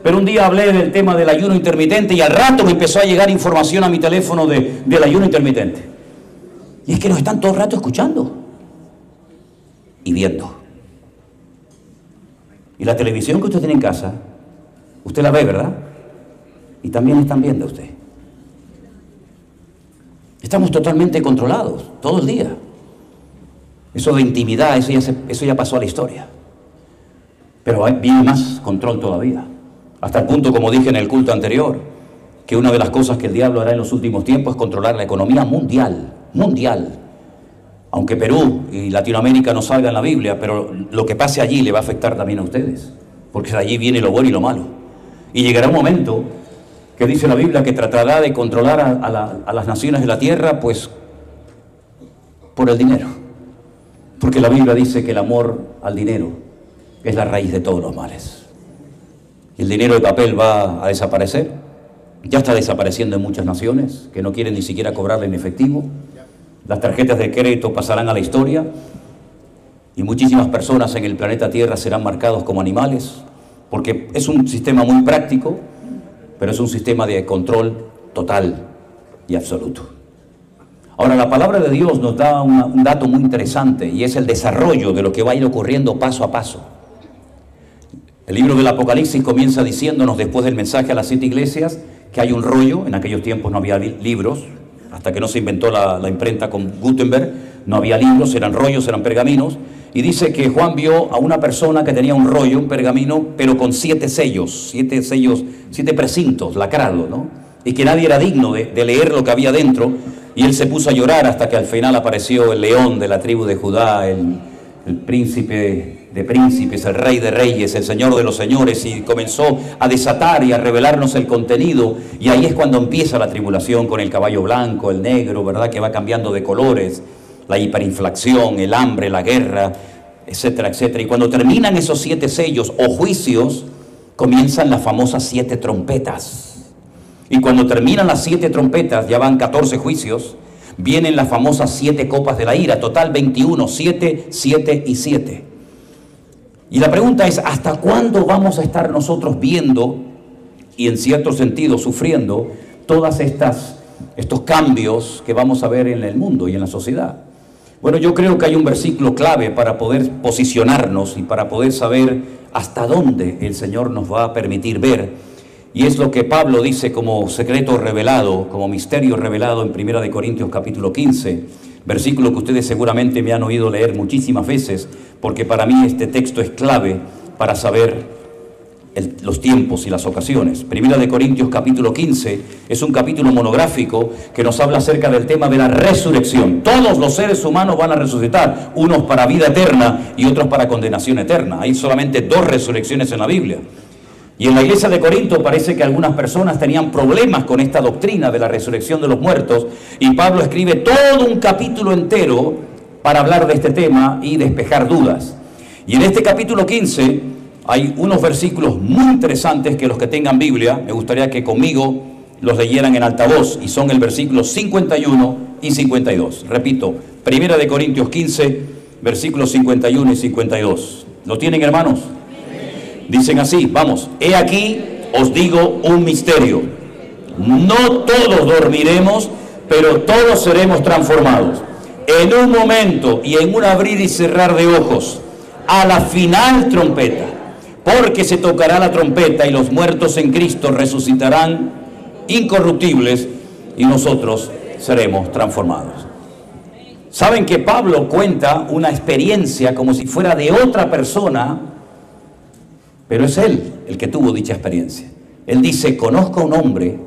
Pero un día hablé del tema del ayuno intermitente y al rato me empezó a llegar información a mi teléfono del ayuno intermitente. Y es que nos están todo el rato escuchando y viendo. Y la televisión que usted tiene en casa, usted la ve, ¿verdad? Y también están viendo a usted. Estamos totalmente controlados, todo el día. Eso de intimidad, eso ya pasó a la historia. Pero viene más control todavía. Hasta el punto, como dije en el culto anterior, que una de las cosas que el diablo hará en los últimos tiempos es controlar la economía mundial. Aunque Perú y Latinoamérica no salgan en la Biblia, pero lo que pase allí le va a afectar también a ustedes. Porque de allí viene lo bueno y lo malo. Y llegará un momento que dice la Biblia que tratará de controlar a las naciones de la tierra, pues, por el dinero. Porque la Biblia dice que el amor al dinero es la raíz de todos los males. Y el dinero de papel va a desaparecer. Ya está desapareciendo en muchas naciones que no quieren ni siquiera cobrarle en efectivo. Las tarjetas de crédito pasarán a la historia y muchísimas personas en el planeta Tierra serán marcados como animales, porque es un sistema muy práctico, pero es un sistema de control total y absoluto. Ahora, la palabra de Dios nos da un dato muy interesante, y es el desarrollo de lo que va a ir ocurriendo paso a paso. El libro del Apocalipsis comienza diciéndonos, después del mensaje a las 7 iglesias, que hay un rollo. En aquellos tiempos no había libros, hasta que no se inventó la imprenta con Gutenberg, no había libros, eran rollos, eran pergaminos. Y dice que Juan vio a una persona que tenía un rollo, un pergamino, pero con 7 sellos, 7 precintos, lacrados, ¿no? Y que nadie era digno de leer lo que había dentro. Y él se puso a llorar hasta que al final apareció el león de la tribu de Judá, el príncipe de príncipes, el rey de reyes, el señor de los señores, y comenzó a desatar y a revelarnos el contenido. Y ahí es cuando empieza la tribulación con el caballo blanco, el negro, ¿verdad? Que va cambiando de colores. la hiperinflación, el hambre, la guerra, etcétera, etcétera. Y cuando terminan esos 7 sellos o juicios, comienzan las famosas 7 trompetas. Y cuando terminan las 7 trompetas, ya van 14 juicios, vienen las famosas 7 copas de la ira, total 21, 7, 7 y 7. Y la pregunta es, ¿hasta cuándo vamos a estar nosotros viendo y en cierto sentido sufriendo todas estos cambios que vamos a ver en el mundo y en la sociedad? Bueno, yo creo que hay un versículo clave para poder posicionarnos y para poder saber hasta dónde el Señor nos va a permitir ver. Y es lo que Pablo dice como secreto revelado, como misterio revelado en 1 Corintios capítulo 15, versículo que ustedes seguramente me han oído leer muchísimas veces, porque para mí este texto es clave para saber los tiempos y las ocasiones. 1 Corintios capítulo 15 es un capítulo monográfico que nos habla acerca del tema de la resurrección. Todos los seres humanos van a resucitar, unos para vida eterna y otros para condenación eterna. Hay solamente 2 resurrecciones en la Biblia. Y en la iglesia de Corinto parece que algunas personas tenían problemas con esta doctrina de la resurrección de los muertos, y Pablo escribe todo un capítulo entero para hablar de este tema y despejar dudas. Y en este capítulo 15 hay unos versículos muy interesantes que los que tengan Biblia, me gustaría que conmigo los leyeran en altavoz, y son el versículo 51 y 52. Repito, 1 Corintios 15, versículos 51 y 52. ¿Lo tienen, hermanos? Dicen así, vamos: he aquí os digo un misterio. No todos dormiremos, pero todos seremos transformados. En un momento y en un abrir y cerrar de ojos, a la final trompeta. Porque se tocará la trompeta y los muertos en Cristo resucitarán incorruptibles y nosotros seremos transformados. Saben que Pablo cuenta una experiencia como si fuera de otra persona, pero es él el que tuvo dicha experiencia. Él dice: conozco a un hombre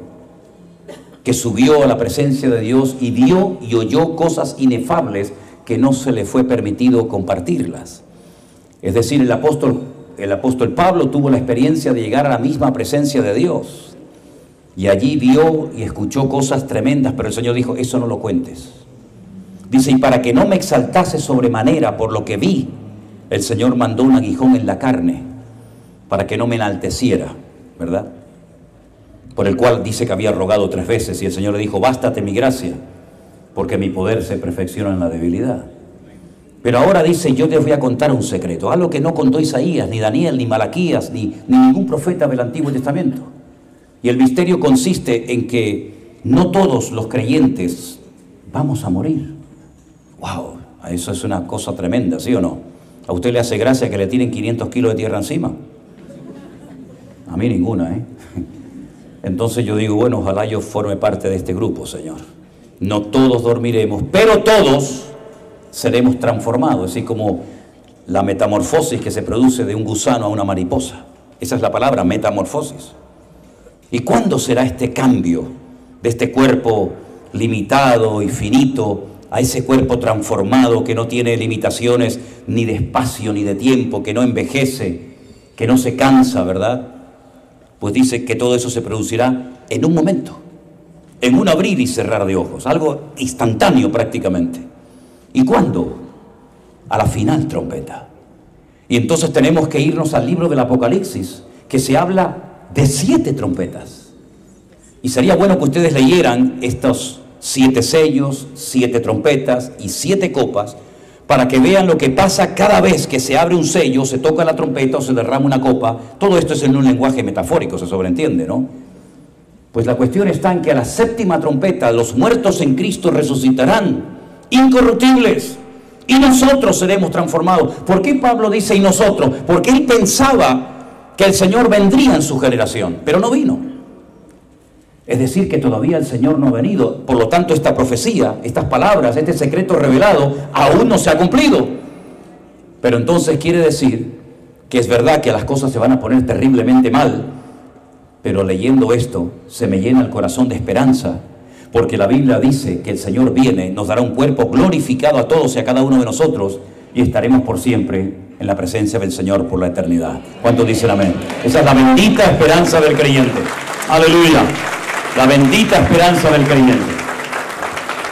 que subió a la presencia de Dios y vio y oyó cosas inefables que no se le fue permitido compartirlas. Es decir, el apóstol Pablo tuvo la experiencia de llegar a la misma presencia de Dios, y allí vio y escuchó cosas tremendas, pero el Señor dijo: eso no lo cuentes. Dice: y para que no me exaltase sobremanera por lo que vi, el Señor mandó un aguijón en la carne, para que no me enalteciera, ¿verdad? Por el cual dice que había rogado 3 veces, y el Señor le dijo: bástate mi gracia, porque mi poder se perfecciona en la debilidad. Pero ahora dice: yo te voy a contar un secreto, algo que no contó Isaías, ni Daniel, ni Malaquías, ni ningún profeta del Antiguo Testamento. Y el misterio consiste en que no todos los creyentes vamos a morir. ¡Wow! Eso es una cosa tremenda, ¿sí o no? ¿A usted le hace gracia que le tiren 500 kilos de tierra encima? A mí ninguna, ¿eh? Entonces yo digo: bueno, ojalá yo forme parte de este grupo, Señor. No todos dormiremos, pero todos seremos transformados, así como la metamorfosis que se produce de un gusano a una mariposa. Esa es la palabra, metamorfosis. ¿Y cuándo será este cambio de este cuerpo limitado y finito a ese cuerpo transformado que no tiene limitaciones ni de espacio ni de tiempo, que no envejece, que no se cansa, ¿verdad? Pues dice que todo eso se producirá en un momento, en un abrir y cerrar de ojos, algo instantáneo prácticamente. ¿Y cuándo? A la final trompeta. Y entonces tenemos que irnos al libro del Apocalipsis, que se habla de 7 trompetas. Y sería bueno que ustedes leyeran estos 7 sellos, 7 trompetas y 7 copas, para que vean lo que pasa cada vez que se abre un sello, se toca la trompeta o se derrama una copa. Todo esto es en un lenguaje metafórico, se sobreentiende, ¿no? Pues la cuestión está en que a la 7ª trompeta los muertos en Cristo resucitarán incorruptibles y nosotros seremos transformados. ¿Por qué Pablo dice y nosotros? Porque él pensaba que el Señor vendría en su generación, pero no vino. Es decir, que todavía el Señor no ha venido. Por lo tanto, esta profecía, estas palabras, este secreto revelado aún no se ha cumplido. Pero entonces quiere decir que es verdad que las cosas se van a poner terriblemente mal, pero leyendo esto se me llena el corazón de esperanza, porque la Biblia dice que el Señor viene, nos dará un cuerpo glorificado a todos y a cada uno de nosotros, y estaremos por siempre en la presencia del Señor por la eternidad. ¿Cuántos dicen amén? Esa es la bendita esperanza del creyente. ¡Aleluya! La bendita esperanza del creyente.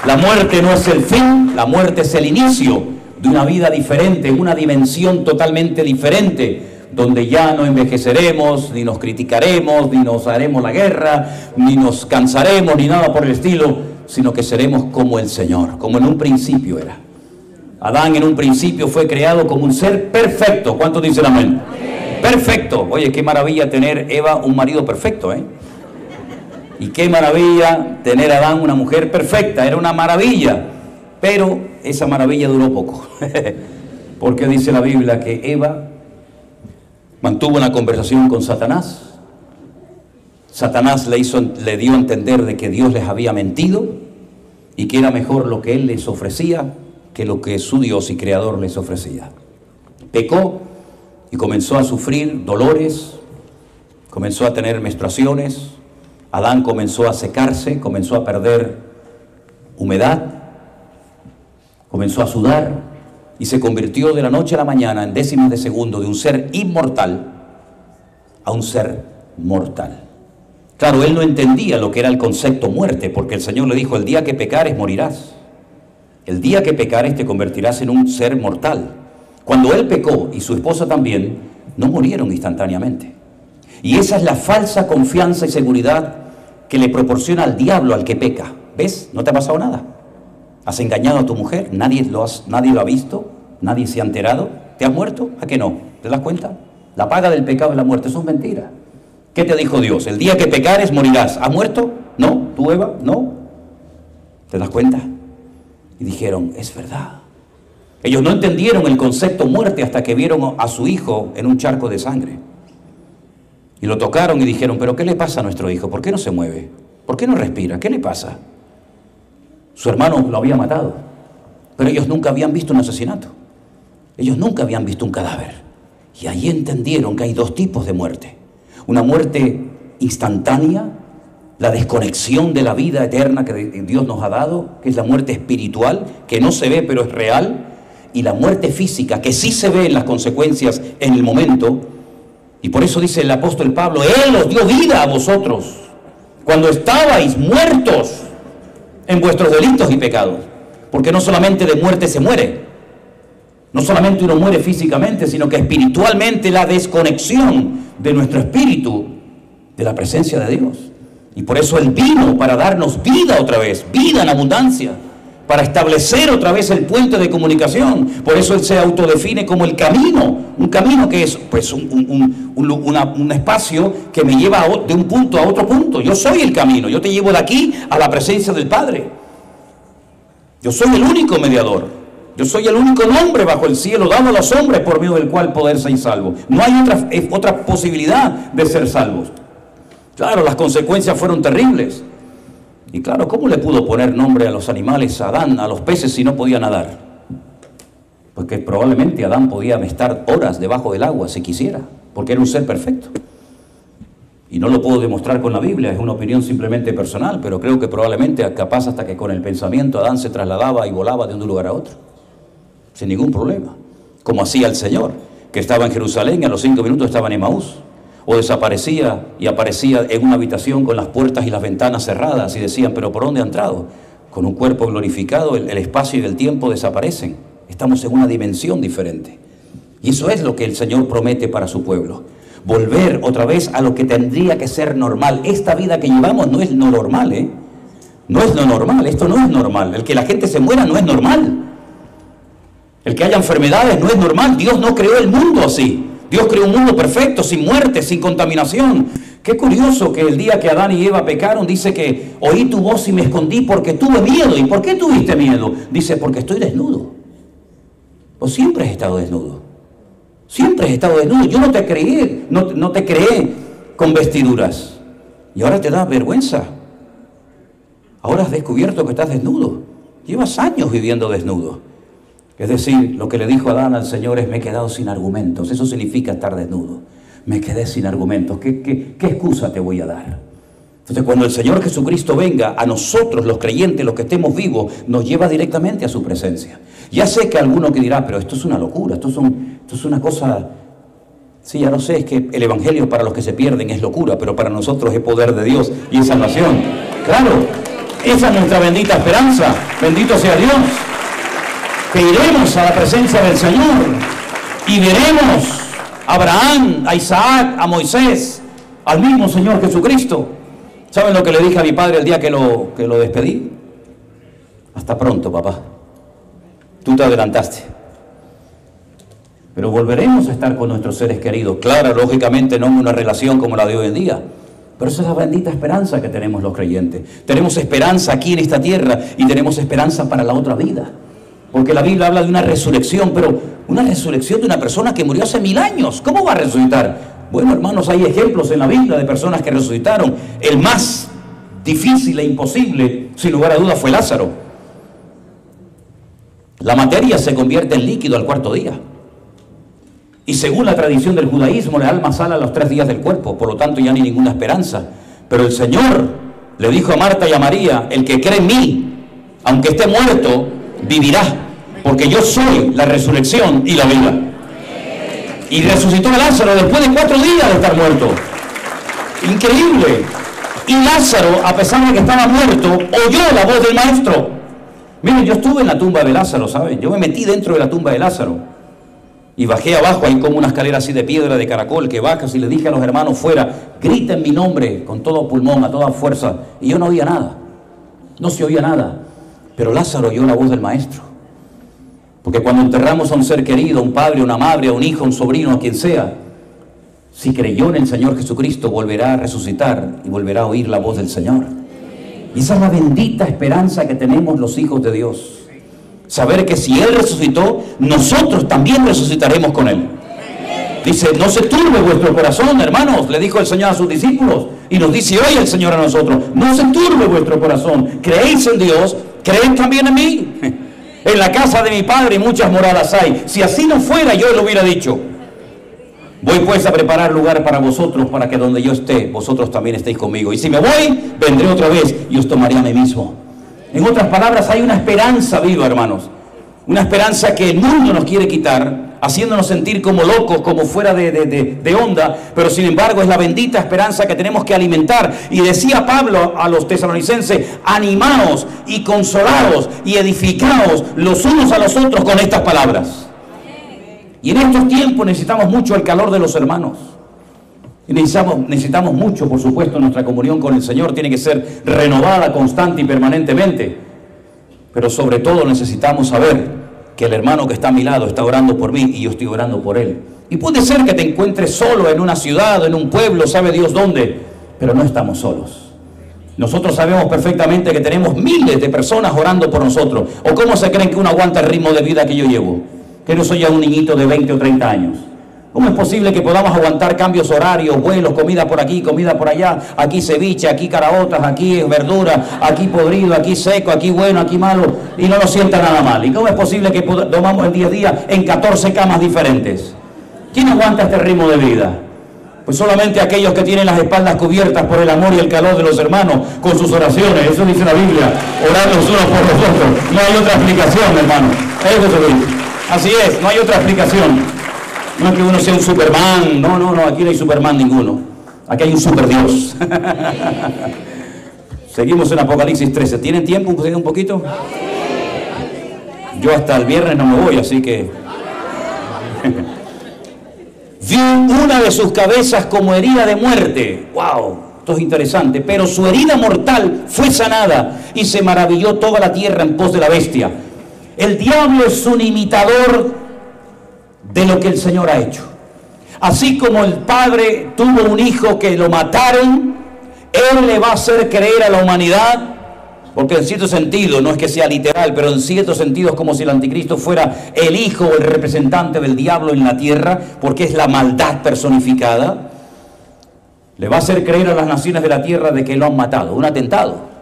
La muerte no es el fin, la muerte es el inicio de una vida diferente, una dimensión totalmente diferente, donde ya no envejeceremos, ni nos criticaremos, ni nos haremos la guerra, ni nos cansaremos, ni nada por el estilo, sino que seremos como el Señor, como en un principio era. Adán en un principio fue creado como un ser perfecto. ¿Cuántos dicen amén? Perfecto. Oye, qué maravilla tener Eva un marido perfecto, ¿eh? Y qué maravilla tener a Adán una mujer perfecta. Era una maravilla. Pero esa maravilla duró poco. Porque dice la Biblia que Eva mantuvo una conversación con Satanás. Satanás le dio a entender de que Dios les había mentido y que era mejor lo que él les ofrecía que lo que su Dios y Creador les ofrecía. Pecó y comenzó a sufrir dolores, comenzó a tener menstruaciones. Adán comenzó a secarse, comenzó a perder humedad, comenzó a sudar y se convirtió de la noche a la mañana en décimas de segundo de un ser inmortal a un ser mortal. Claro, él no entendía lo que era el concepto muerte, porque el Señor le dijo: el día que pecares morirás. El día que pecares te convertirás en un ser mortal. Cuando él pecó y su esposa también, no murieron instantáneamente. Y esa es la falsa confianza y seguridad que le proporciona al diablo al que peca. ¿Ves? No te ha pasado nada. Has engañado a tu mujer, nadie lo ha visto, nadie se ha enterado. ¿Te has muerto? ¿A qué no? ¿Te das cuenta? La paga del pecado es la muerte. Eso es mentira. ¿Qué te dijo Dios? El día que pecares morirás. ¿Has muerto? No. ¿Tú, Eva? No. ¿Te das cuenta? Y dijeron: es verdad. Ellos no entendieron el concepto muerte hasta que vieron a su hijo en un charco de sangre. Y lo tocaron y dijeron: ¿pero qué le pasa a nuestro hijo? ¿Por qué no se mueve? ¿Por qué no respira? ¿Qué le pasa? Su hermano lo había matado, pero ellos nunca habían visto un asesinato. Ellos nunca habían visto un cadáver. Y ahí entendieron que hay dos tipos de muerte. Una muerte instantánea, la desconexión de la vida eterna que Dios nos ha dado, que es la muerte espiritual, que no se ve pero es real, y la muerte física, que sí se ve en las consecuencias en el momento. Y por eso dice el apóstol Pablo: Él os dio vida a vosotros cuando estabais muertos en vuestros delitos y pecados. Porque no solamente de muerte se muere, no solamente uno muere físicamente, sino que espiritualmente la desconexión de nuestro espíritu de la presencia de Dios. Y por eso Él vino para darnos vida otra vez, vida en abundancia, para establecer otra vez el puente de comunicación. Por eso Él se autodefine como el camino, un camino que es pues un espacio que me lleva de un punto a otro punto. Yo soy el camino, yo te llevo de aquí a la presencia del Padre. Yo soy el único mediador, yo soy el único nombre bajo el cielo dado a los hombres por medio del cual poder ser salvo. No hay otra posibilidad de ser salvos. Claro, las consecuencias fueron terribles. Y claro, ¿cómo le pudo poner nombre a los animales, a Adán, a los peces, si no podía nadar? Porque probablemente Adán podía estar horas debajo del agua si quisiera, porque era un ser perfecto. Y no lo puedo demostrar con la Biblia, es una opinión simplemente personal, pero creo que probablemente capaz hasta que con el pensamiento Adán se trasladaba y volaba de un lugar a otro, sin ningún problema. Como hacía el Señor, que estaba en Jerusalén y a los 5 minutos estaba en Emaús. O desaparecía y aparecía en una habitación con las puertas y las ventanas cerradas y decían: ¿pero por dónde ha entrado? Con un cuerpo glorificado, el espacio y el tiempo desaparecen. Estamos en una dimensión diferente. Y eso es lo que el Señor promete para su pueblo. Volver otra vez a lo que tendría que ser normal. Esta vida que llevamos no es lo normal, ¿eh? No es lo normal, esto no es normal. El que la gente se muera no es normal. El que haya enfermedades no es normal. Dios no creó el mundo así. Dios creó un mundo perfecto, sin muerte, sin contaminación. Qué curioso que el día que Adán y Eva pecaron, dice que oí tu voz y me escondí porque tuve miedo. ¿Y por qué tuviste miedo? Dice: porque estoy desnudo. ¿O siempre has estado desnudo? Siempre has estado desnudo. Yo no te creí, no te creé con vestiduras. Y ahora te da vergüenza. Ahora has descubierto que estás desnudo. Llevas años viviendo desnudo. Es decir, lo que le dijo Adán al Señor es: me he quedado sin argumentos. Eso significa estar desnudo. Me quedé sin argumentos. ¿Qué excusa te voy a dar? Entonces, cuando el Señor Jesucristo venga, a nosotros los creyentes, los que estemos vivos, nos lleva directamente a su presencia. Ya sé que alguno que dirá: pero esto es una locura, esto es una cosa... Sí, ya lo sé, es que el Evangelio para los que se pierden es locura, pero para nosotros es poder de Dios y es salvación. Claro, Esa es nuestra bendita esperanza. Bendito sea Dios. Que iremos a la presencia del Señor y veremos a Abraham, a Isaac, a Moisés, al mismo Señor Jesucristo. ¿Saben lo que le dije a mi padre el día que lo despedí? Hasta pronto, papá. Tú te adelantaste. Pero volveremos a estar con nuestros seres queridos. Claro, lógicamente no en una relación como la de hoy en día. Pero esa es la bendita esperanza que tenemos los creyentes. Tenemos esperanza aquí en esta tierra y tenemos esperanza para la otra vida. Porque la Biblia habla de una resurrección, pero una resurrección de una persona que murió hace 1000 años. ¿Cómo va a resucitar? Bueno, hermanos, hay ejemplos en la Biblia de personas que resucitaron. El más difícil e imposible, sin lugar a dudas, fue Lázaro. La materia se convierte en líquido al 4.º día. Y según la tradición del judaísmo, el alma sale a los 3 días del cuerpo, por lo tanto ya no hay ninguna esperanza. Pero el Señor le dijo a Marta y a María: el que cree en mí, aunque esté muerto, vivirá, porque yo soy la resurrección y la vida. Y resucitó a Lázaro después de 4 días de estar muerto. Increíble. Y Lázaro, a pesar de que estaba muerto, oyó la voz del maestro. Miren, yo estuve en la tumba de Lázaro, ¿saben? Yo me metí dentro de la tumba de Lázaro y bajé abajo, hay como una escalera así de piedra, de caracol, que bajas, y le dije a los hermanos fuera: griten mi nombre con todo pulmón, a toda fuerza. Y yo no oía nada, no se oía nada. Pero Lázaro oyó la voz del maestro. Porque cuando enterramos a un ser querido, a un padre, a una madre, a un hijo, a un sobrino, a quien sea, si creyó en el Señor Jesucristo, volverá a resucitar y volverá a oír la voz del Señor. Y esa es la bendita esperanza que tenemos los hijos de Dios. Saber que si Él resucitó, nosotros también resucitaremos con Él. Dice: no se turbe vuestro corazón, hermanos, le dijo el Señor a sus discípulos. Y nos dice hoy el Señor a nosotros: no se turbe vuestro corazón. Creéis en Dios, creéis también en mí. En la casa de mi Padre muchas moradas hay. Si así no fuera, yo lo hubiera dicho. Voy pues a preparar lugar para vosotros, para que donde yo esté, vosotros también estéis conmigo. Y si me voy, vendré otra vez y os tomaré a mí mismo. En otras palabras, hay una esperanza viva, hermanos. Una esperanza que el mundo nos quiere quitar, haciéndonos sentir como locos, como fuera de onda. Pero sin embargo es la bendita esperanza que tenemos que alimentar. Y decía Pablo a los tesalonicenses: animaos y consolaos y edificaos los unos a los otros con estas palabras. Y en estos tiempos necesitamos mucho el calor de los hermanos. Y necesitamos mucho, por supuesto, nuestra comunión con el Señor. Tiene que ser renovada constante y permanentemente. Pero sobre todo necesitamos saber que el hermano que está a mi lado está orando por mí y yo estoy orando por él. Y puede ser que te encuentres solo en una ciudad o en un pueblo, sabe Dios dónde, pero no estamos solos. Nosotros sabemos perfectamente que tenemos miles de personas orando por nosotros. ¿O cómo se creen que uno aguanta el ritmo de vida que yo llevo? Que no soy ya un niñito de 20 o 30 años. ¿Cómo es posible que podamos aguantar cambios horarios, vuelos, comida por aquí, comida por allá, aquí ceviche, aquí caraotas, aquí verdura, aquí podrido, aquí seco, aquí bueno, aquí malo, y no nos sienta nada mal? ¿Y cómo es posible que tomamos el día a día en 14 camas diferentes? ¿Quién aguanta este ritmo de vida? Pues solamente aquellos que tienen las espaldas cubiertas por el amor y el calor de los hermanos con sus oraciones. Eso dice la Biblia: orar los unos por los otros. No hay otra explicación, hermano. Eso se dice. Así es, no hay otra explicación. No es que uno sea un Superman, no, aquí no hay Superman ninguno. Aquí hay un super Dios. Seguimos en Apocalipsis 13. ¿Tienen tiempo un poquito? Yo hasta el viernes no me voy, así que... Vio una de sus cabezas como herida de muerte. ¡Wow! Esto es interesante. Pero su herida mortal fue sanada y se maravilló toda la tierra en pos de la bestia. El diablo es un imitador de lo que el Señor ha hecho. Así como el padre tuvo un hijo que lo mataron, Él le va a hacer creer a la humanidad, porque en cierto sentido, no es que sea literal, pero en cierto sentido es como si el anticristo fuera el hijo o el representante del diablo en la tierra, porque es la maldad personificada. Le va a hacer creer a las naciones de la tierra de que lo han matado, un atentado.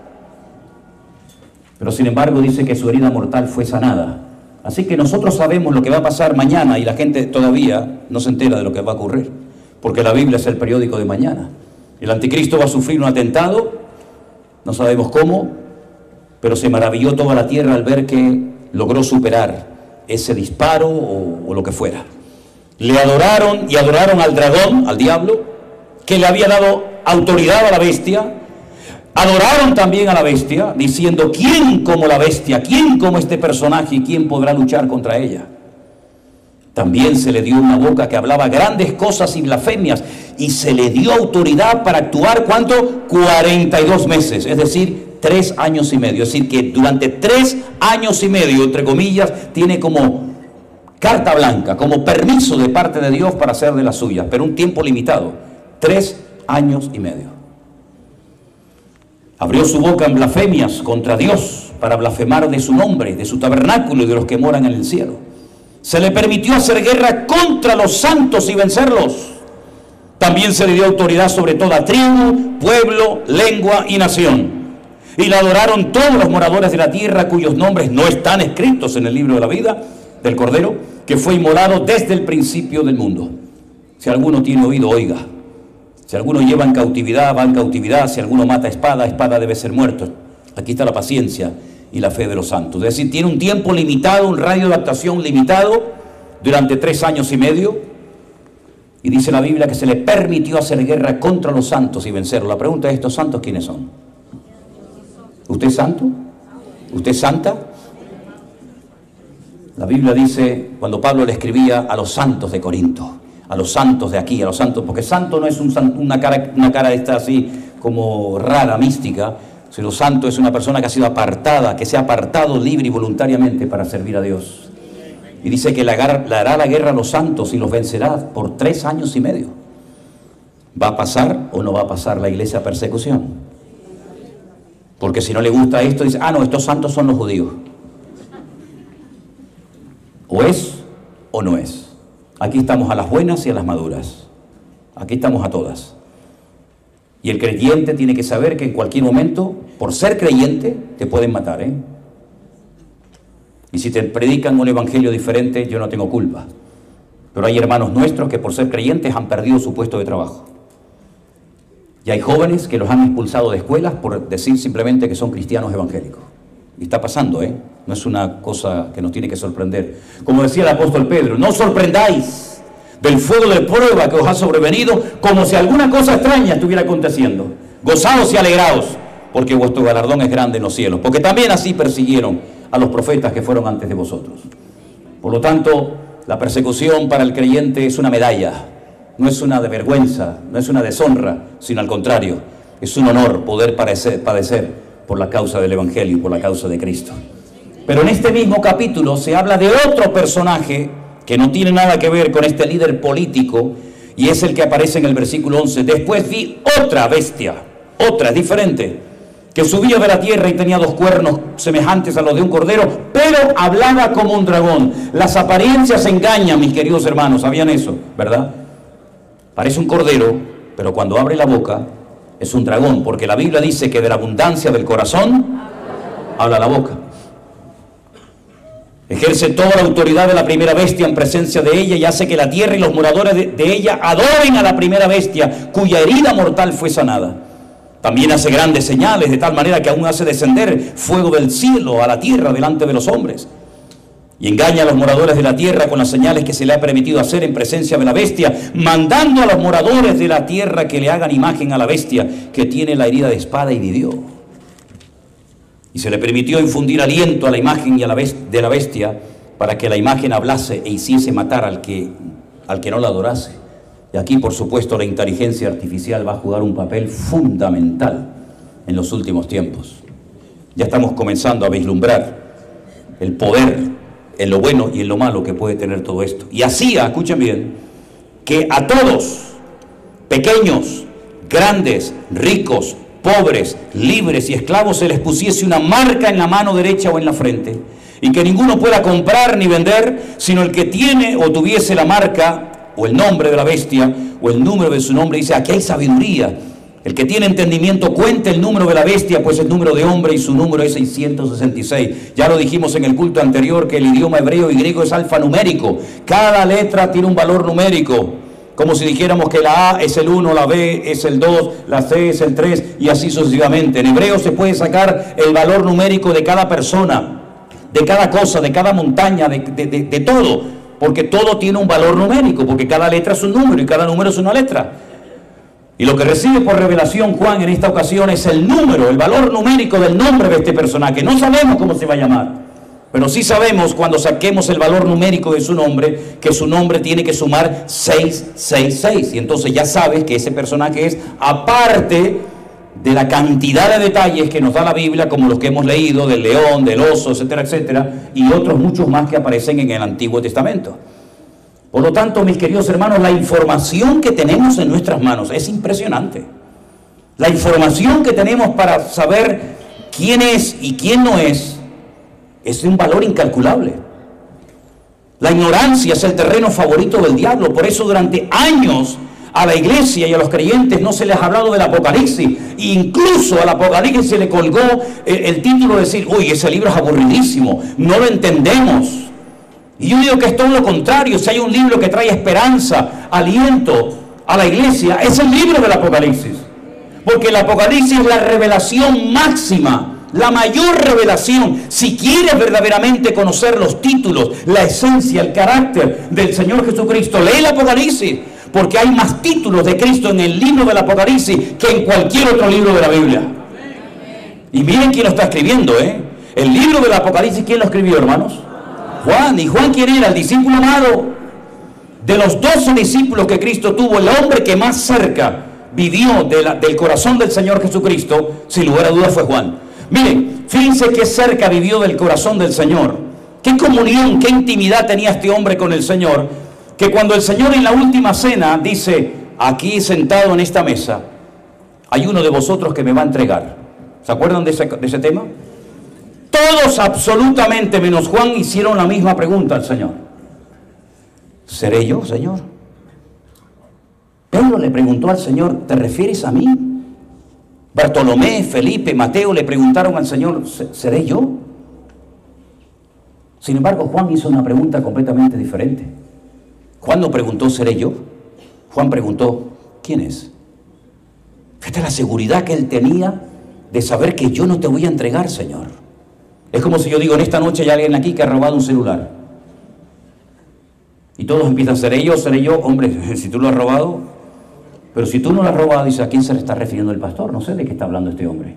Pero sin embargo dice que su herida mortal fue sanada. Así que nosotros sabemos lo que va a pasar mañana y la gente todavía no se entera de lo que va a ocurrir, porque la Biblia es el periódico de mañana. El anticristo va a sufrir un atentado, no sabemos cómo, pero se maravilló toda la tierra al ver que logró superar ese disparo o lo que fuera. Le adoraron y adoraron al dragón, al diablo, que le había dado autoridad a la bestia. Adoraron también a la bestia, diciendo, ¿quién como la bestia? ¿Quién como este personaje? ¿Y quién podrá luchar contra ella? También se le dio una boca que hablaba grandes cosas y blasfemias, y se le dio autoridad para actuar, ¿cuánto? 42 meses, es decir, 3 años y medio. Es decir, que durante 3 años y medio, entre comillas, tiene como carta blanca, como permiso de parte de Dios para hacer de las suyas, pero un tiempo limitado, 3 años y medio. Abrió su boca en blasfemias contra Dios para blasfemar de su nombre, de su tabernáculo y de los que moran en el cielo. Se le permitió hacer guerra contra los santos y vencerlos. También se le dio autoridad sobre toda tribu, pueblo, lengua y nación. Y la adoraron todos los moradores de la tierra cuyos nombres no están escritos en el libro de la vida del Cordero, que fue inmolado desde el principio del mundo. Si alguno tiene oído, oiga. Si alguno lleva en cautividad, va en cautividad. Si alguno mata espada, espada debe ser muerto. Aquí está la paciencia y la fe de los santos. Es decir, tiene un tiempo limitado, un radio de actuación limitado, durante 3 años y medio. Y dice la Biblia que se le permitió hacer guerra contra los santos y vencerlos. La pregunta es, ¿estos santos quiénes son? ¿Usted es santo? ¿Usted es santa? La Biblia dice, cuando Pablo le escribía a los santos de Corinto, a los santos de aquí, a los santos, porque santo no es una cara esta así como rara, mística, sino santo es una persona que ha sido apartada, que se ha apartado libre y voluntariamente para servir a Dios. Y dice que le hará la guerra a los santos y los vencerá por 3 años y medio. ¿Va a pasar o no va a pasar la iglesia persecución? Porque si no le gusta esto, dice, no, estos santos son los judíos. O es o no es. Aquí estamos a las buenas y a las maduras. Aquí estamos a todas. Y el creyente tiene que saber que en cualquier momento, por ser creyente, te pueden matar, ¿eh? Y si te predican un evangelio diferente, yo no tengo culpa. Pero hay hermanos nuestros que por ser creyentes han perdido su puesto de trabajo. Y hay jóvenes que los han expulsado de escuelas por decir simplemente que son cristianos evangélicos. Y está pasando, ¿eh? No es una cosa que nos tiene que sorprender. Como decía el apóstol Pedro, no os sorprendáis del fuego de prueba que os ha sobrevenido, como si alguna cosa extraña estuviera aconteciendo. Gozaos y alegraos, porque vuestro galardón es grande en los cielos. Porque también así persiguieron a los profetas que fueron antes de vosotros. Por lo tanto, la persecución para el creyente es una medalla. No es una de vergüenza, no es una deshonra, sino al contrario, es un honor poder padecer por la causa del Evangelio y por la causa de Cristo. Pero en este mismo capítulo se habla de otro personaje que no tiene nada que ver con este líder político, y es el que aparece en el versículo 11. Después vi otra bestia, otra, diferente, que subía de la tierra y tenía 2 cuernos semejantes a los de un cordero, pero hablaba como un dragón. Las apariencias engañan, mis queridos hermanos, ¿sabían eso? ¿Verdad? Parece un cordero, pero cuando abre la boca es un dragón, porque la Biblia dice que de la abundancia del corazón habla la boca. Ejerce toda la autoridad de la primera bestia en presencia de ella y hace que la tierra y los moradores de ella adoren a la primera bestia, cuya herida mortal fue sanada. También hace grandes señales, de tal manera que aún hace descender fuego del cielo a la tierra delante de los hombres. Y engaña a los moradores de la tierra con las señales que se le ha permitido hacer en presencia de la bestia, mandando a los moradores de la tierra que le hagan imagen a la bestia, que tiene la herida de espada, y vivió. Y se le permitió infundir aliento a la imagen y de la bestia, para que la imagen hablase e hiciese matar al que no la adorase. Y aquí, por supuesto, la inteligencia artificial va a jugar un papel fundamental en los últimos tiempos. Ya estamos comenzando a vislumbrar el poder en lo bueno y en lo malo que puede tener todo esto. Y hacía, escuchen bien, que a todos, pequeños, grandes, ricos, pobres, libres y esclavos, se les pusiese una marca en la mano derecha o en la frente, y que ninguno pueda comprar ni vender, sino el que tiene o tuviese la marca o el nombre de la bestia o el número de su nombre. Dice, aquí hay sabiduría. El que tiene entendimiento cuente el número de la bestia, pues el número de hombre y su número es 666. Ya lo dijimos en el culto anterior, que el idioma hebreo y griego es alfanumérico. Cada letra tiene un valor numérico. Como si dijéramos que la A es el 1, la B es el 2, la C es el 3 y así sucesivamente. En hebreo se puede sacar el valor numérico de cada persona, de cada cosa, de cada montaña, de todo. Porque todo tiene un valor numérico, porque cada letra es un número y cada número es una letra. Y lo que recibe por revelación Juan en esta ocasión es el número, el valor numérico del nombre de este personaje. No sabemos cómo se va a llamar, pero sí sabemos cuando saquemos el valor numérico de su nombre, que su nombre tiene que sumar 666. Y entonces ya sabes que ese personaje es aparte de la cantidad de detalles que nos da la Biblia, como los que hemos leído, del león, del oso, etcétera, etcétera, y otros muchos más que aparecen en el Antiguo Testamento. Por lo tanto, mis queridos hermanos, la información que tenemos en nuestras manos es impresionante. La información que tenemos para saber quién es y quién no es de un valor incalculable. La ignorancia es el terreno favorito del diablo. Por eso durante años a la iglesia y a los creyentes no se les ha hablado del Apocalipsis. Incluso al Apocalipsis se le colgó el título de decir, uy, ese libro es aburridísimo, no lo entendemos. Y yo digo que es todo lo contrario. Si hay un libro que trae esperanza, aliento a la iglesia, es el libro del Apocalipsis. Porque el Apocalipsis es la revelación máxima, la mayor revelación. Si quieres verdaderamente conocer los títulos, la esencia, el carácter del Señor Jesucristo, lee el Apocalipsis. Porque hay más títulos de Cristo en el libro del Apocalipsis que en cualquier otro libro de la Biblia. Y miren quién lo está escribiendo, El libro del Apocalipsis, ¿quién lo escribió, hermanos? Juan. ¿Y Juan quién era? El discípulo amado. De los 12 discípulos que Cristo tuvo, el hombre que más cerca vivió del corazón del Señor Jesucristo, sin lugar a dudas fue Juan. Miren, fíjense qué cerca vivió del corazón del Señor. Qué comunión, qué intimidad tenía este hombre con el Señor, que cuando el Señor en la última cena dice, aquí sentado en esta mesa, hay uno de vosotros que me va a entregar. ¿Se acuerdan de ese tema? Todos absolutamente, menos Juan, hicieron la misma pregunta al Señor. ¿Seré yo, Señor? Pedro le preguntó al Señor, ¿te refieres a mí? Bartolomé, Felipe, Mateo le preguntaron al Señor, ¿seré yo? Sin embargo, Juan hizo una pregunta completamente diferente. Juan no preguntó, ¿seré yo? Juan preguntó, ¿quién es? Fíjate la seguridad que él tenía de saber que yo no te voy a entregar, Señor. Es como si yo digo, en esta noche hay alguien aquí que ha robado un celular. Y todos empiezan, ¿seré yo? Hombre, si tú lo has robado. Pero si tú no lo has robado, dice, ¿a quién se le está refiriendo el pastor? No sé de qué está hablando este hombre.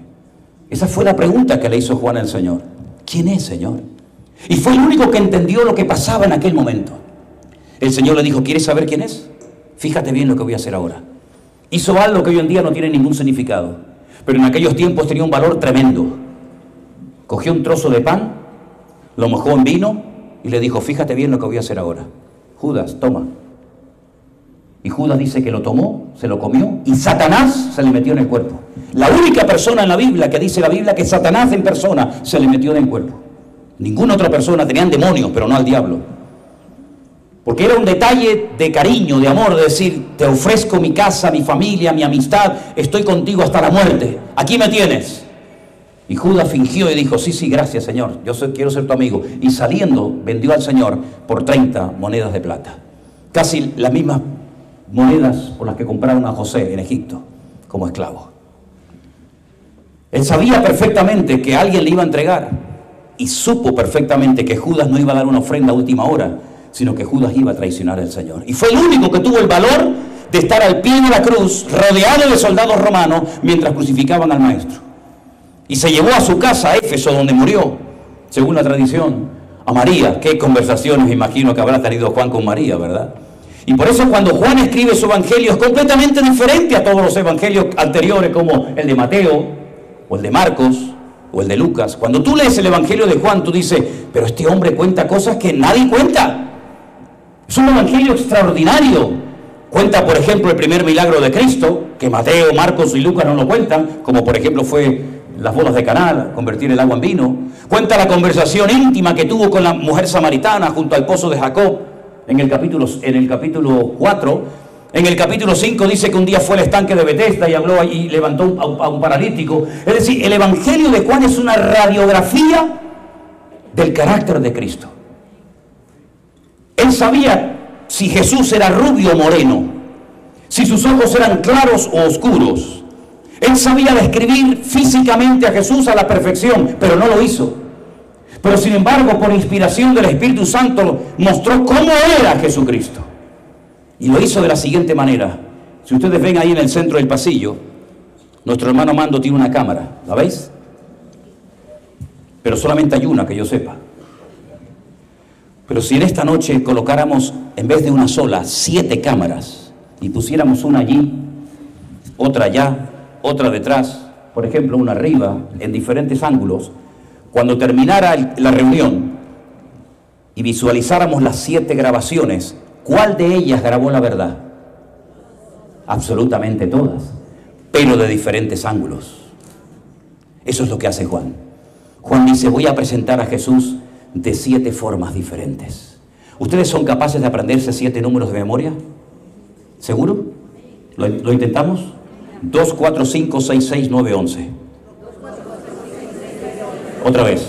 Esa fue la pregunta que le hizo Juan al Señor. ¿Quién es, Señor? Y fue el único que entendió lo que pasaba en aquel momento. El Señor le dijo, ¿quieres saber quién es? Fíjate bien lo que voy a hacer ahora. Hizo algo que hoy en día no tiene ningún significado, pero en aquellos tiempos tenía un valor tremendo. Cogió un trozo de pan, lo mojó en vino y le dijo, fíjate bien lo que voy a hacer ahora. Judas, toma. Y Judas dice que lo tomó, se lo comió y Satanás se le metió en el cuerpo. La única persona en la Biblia que dice la Biblia que Satanás en persona se le metió en el cuerpo. Ninguna otra persona, tenían demonios, pero no al diablo. Porque era un detalle de cariño, de amor, de decir, te ofrezco mi casa, mi familia, mi amistad, estoy contigo hasta la muerte, aquí me tienes. Y Judas fingió y dijo, sí, gracias, Señor, quiero ser tu amigo. Y saliendo, vendió al Señor por 30 monedas de plata. Casi las mismas monedas por las que compraron a José en Egipto como esclavo. Él sabía perfectamente que alguien le iba a entregar y supo perfectamente que Judas no iba a dar una ofrenda a última hora, sino que Judas iba a traicionar al Señor. Y fue el único que tuvo el valor de estar al pie de la cruz, rodeado de soldados romanos, mientras crucificaban al Maestro. Y se llevó a su casa, a Éfeso, donde murió, según la tradición, a María. Qué conversaciones, me imagino, que habrá tenido Juan con María, ¿verdad? Y por eso cuando Juan escribe su evangelio es completamente diferente a todos los evangelios anteriores, como el de Mateo, o el de Marcos, o el de Lucas. Cuando tú lees el evangelio de Juan, tú dices, pero este hombre cuenta cosas que nadie cuenta. Es un evangelio extraordinario. Cuenta, por ejemplo, el primer milagro de Cristo, que Mateo, Marcos y Lucas no lo cuentan, como por ejemplo fue las bodas de Caná, convertir el agua en vino. Cuenta la conversación íntima que tuvo con la mujer samaritana junto al pozo de Jacob en el capítulo 4. En el capítulo 5 dice que un día fue al estanque de Betesda y habló y levantó a un paralítico. Es decir, el evangelio de Juan es una radiografía del carácter de Cristo. Él sabía si Jesús era rubio o moreno, si sus ojos eran claros o oscuros. Él sabía describir físicamente a Jesús a la perfección, pero no lo hizo. Pero sin embargo, por inspiración del Espíritu Santo, mostró cómo era Jesucristo. Y lo hizo de la siguiente manera. Si ustedes ven ahí en el centro del pasillo, nuestro hermano Mando tiene una cámara, ¿la veis? Pero solamente hay una que yo sepa. Pero si en esta noche colocáramos, en vez de una sola, 7 cámaras, y pusiéramos una allí, otra allá, otra detrás, por ejemplo, una arriba, en diferentes ángulos, cuando terminara la reunión y visualizáramos las 7 grabaciones, ¿cuál de ellas grabó la verdad? Absolutamente todas, pero de diferentes ángulos. Eso es lo que hace Juan. Juan dice, voy a presentar a Jesús de 7 formas diferentes. ¿Ustedes son capaces de aprenderse 7 números de memoria? ¿Seguro? ¿Lo intentamos? 2, 4, 5, 6, 6, 9, 11. Otra vez.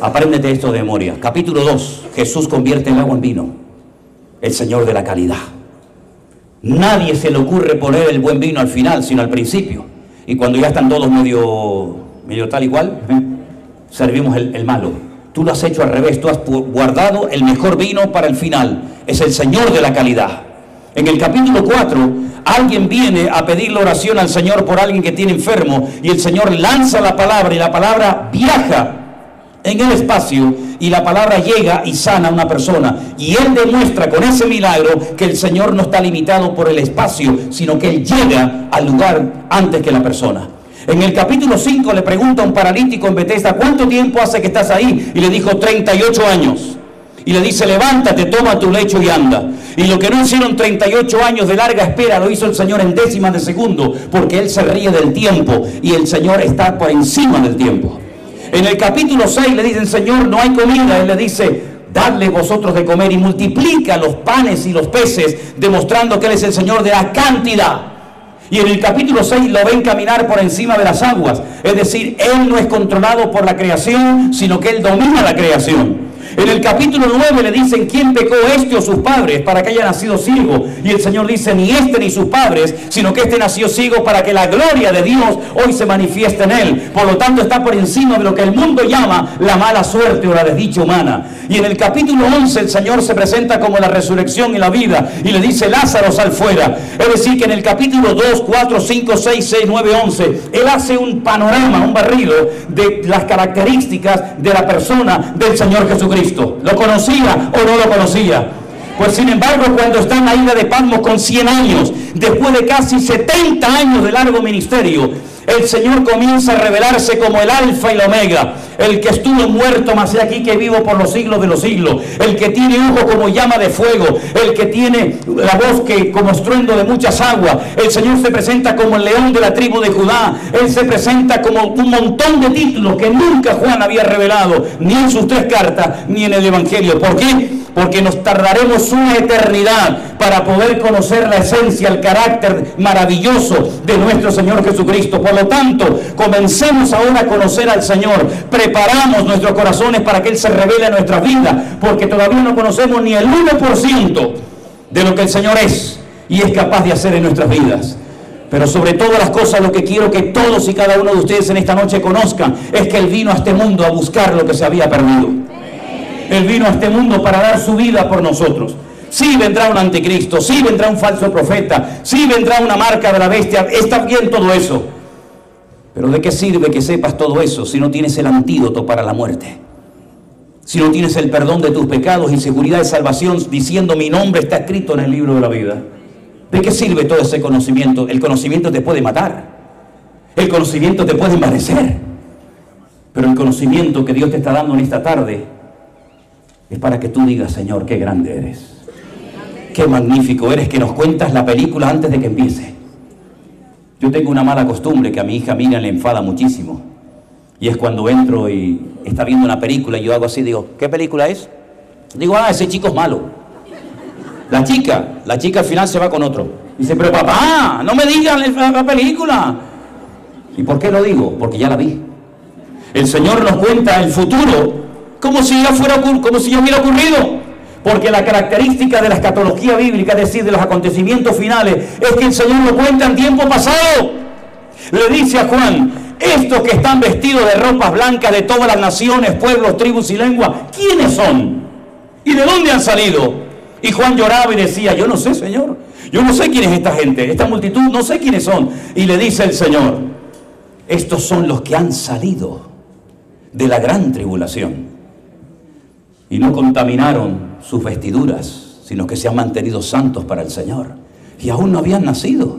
Apréndete esto de memoria. Capítulo 2. Jesús convierte el agua en vino. El Señor de la calidad. Nadie se le ocurre poner el buen vino al final, sino al principio. Y cuando ya están todos medio tal y cual, servimos el malo. Tú lo has hecho al revés. Tú has guardado el mejor vino para el final. Es el Señor de la calidad. En el capítulo 4, alguien viene a pedirle oración al Señor por alguien que tiene enfermo, y el Señor lanza la palabra, y la palabra viaja en el espacio, y la palabra llega y sana a una persona. Y Él demuestra con ese milagro que el Señor no está limitado por el espacio, sino que Él llega al lugar antes que la persona. En el capítulo 5 le pregunta a un paralítico en Betesda, ¿cuánto tiempo hace que estás ahí? Y le dijo, 38 años. Y le dice, levántate, toma tu lecho y anda. Y lo que no hicieron 38 años de larga espera, lo hizo el Señor en décimas de segundo, porque Él se ríe del tiempo, y el Señor está por encima del tiempo. En el capítulo 6 le dicen, Señor, no hay comida. Él le dice, dadle vosotros de comer, y multiplica los panes y los peces, demostrando que Él es el Señor de la cantidad. Y en el capítulo 6 lo ven caminar por encima de las aguas. Es decir, Él no es controlado por la creación, sino que Él domina la creación. En el capítulo 9 le dicen, ¿quién pecó, este o sus padres, para que haya nacido ciego? Y el Señor dice, ni este ni sus padres, sino que este nació ciego para que la gloria de Dios hoy se manifieste en él. Por lo tanto, está por encima de lo que el mundo llama la mala suerte o la desdicha humana. Y en el capítulo 11 el Señor se presenta como la resurrección y la vida, y le dice, Lázaro, sal fuera. Es decir, que en el capítulo 2, 4, 5, 6, 6, 9, 11, Él hace un panorama, un barrido de las características de la persona del Señor Jesucristo. ¿Lo conocía o no lo conocía? Pues sin embargo, cuando está en la isla de Patmos con 100 años, después de casi 70 años de largo ministerio, el Señor comienza a revelarse como el alfa y la omega, el que estuvo muerto, mas he aquí que vivo por los siglos de los siglos, el que tiene ojo como llama de fuego, el que tiene la voz que como estruendo de muchas aguas. El Señor se presenta como el león de la tribu de Judá. Él se presenta como un montón de títulos que nunca Juan había revelado, ni en sus 3 cartas, ni en el Evangelio. ¿Por qué? Porque nos tardaremos una eternidad para poder conocer la esencia, el carácter maravilloso de nuestro Señor Jesucristo. Por lo tanto, comencemos ahora a conocer al Señor. Preparamos nuestros corazones para que Él se revele en nuestras vidas, porque todavía no conocemos ni el 1% de lo que el Señor es y es capaz de hacer en nuestras vidas. Pero sobre todas las cosas, lo que quiero que todos y cada uno de ustedes en esta noche conozcan es que Él vino a este mundo a buscar lo que se había perdido. Él vino a este mundo para dar su vida por nosotros. Sí vendrá un anticristo, sí vendrá un falso profeta, sí vendrá una marca de la bestia, está bien todo eso. Pero ¿de qué sirve que sepas todo eso si no tienes el antídoto para la muerte? Si no tienes el perdón de tus pecados y seguridad de salvación diciendo mi nombre está escrito en el libro de la vida. ¿De qué sirve todo ese conocimiento? El conocimiento te puede matar. El conocimiento te puede envanecer. Pero el conocimiento que Dios te está dando en esta tarde es para que tú digas, Señor, qué grande eres. Qué magnífico eres, que nos cuentas la película antes de que empiece. Yo tengo una mala costumbre que a mi hija Miriam le enfada muchísimo. Y es cuando entro y está viendo una película y yo hago así, digo, ¿qué película es? Digo, ese chico es malo. La chica al final se va con otro. Dice, pero papá, no me digas la película. ¿Y por qué lo digo? Porque ya la vi. El Señor nos cuenta el futuro como si ya hubiera ocurrido. Porque la característica de la escatología bíblica, es decir, de los acontecimientos finales, es que el Señor lo cuenta en tiempo pasado. Le dice a Juan, estos que están vestidos de ropas blancas de todas las naciones, pueblos, tribus y lenguas, ¿quiénes son? ¿Y de dónde han salido? Y Juan lloraba y decía, yo no sé, Señor, yo no sé quién es esta gente, esta multitud, no sé quiénes son. Y le dice el Señor, estos son los que han salido de la gran tribulación y no contaminaron sus vestiduras, sino que se han mantenido santos para el Señor. Y aún no habían nacido.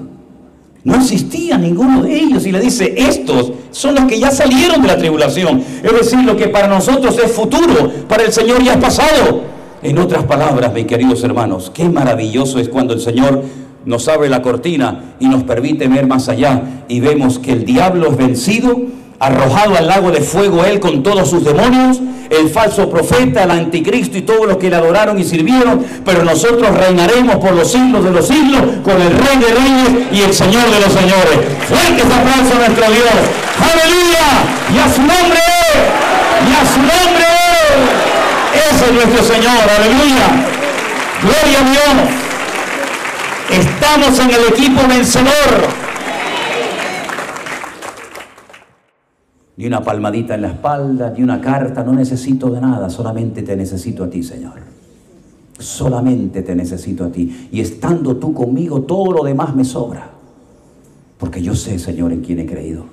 No existía ninguno de ellos. Y le dice, estos son los que ya salieron de la tribulación. Es decir, lo que para nosotros es futuro, para el Señor ya es pasado. En otras palabras, mis queridos hermanos, qué maravilloso es cuando el Señor nos abre la cortina y nos permite ver más allá. Y vemos que el diablo es vencido, arrojado al lago de fuego él con todos sus demonios, el falso profeta, el anticristo y todos los que le adoraron y sirvieron, pero nosotros reinaremos por los siglos de los siglos con el Rey de Reyes y el Señor de los Señores. Fuertes aplausos a nuestro Dios. ¡Aleluya! ¡Y a su nombre! ¡Y a su nombre! Ese es nuestro Señor. ¡Aleluya! ¡Gloria a Dios! Estamos en el equipo vencedor. Ni una palmadita en la espalda, ni una carta, no necesito de nada, solamente te necesito a ti, Señor. Solamente te necesito a ti. Y estando tú conmigo, todo lo demás me sobra. Porque yo sé, Señor, en quién he creído.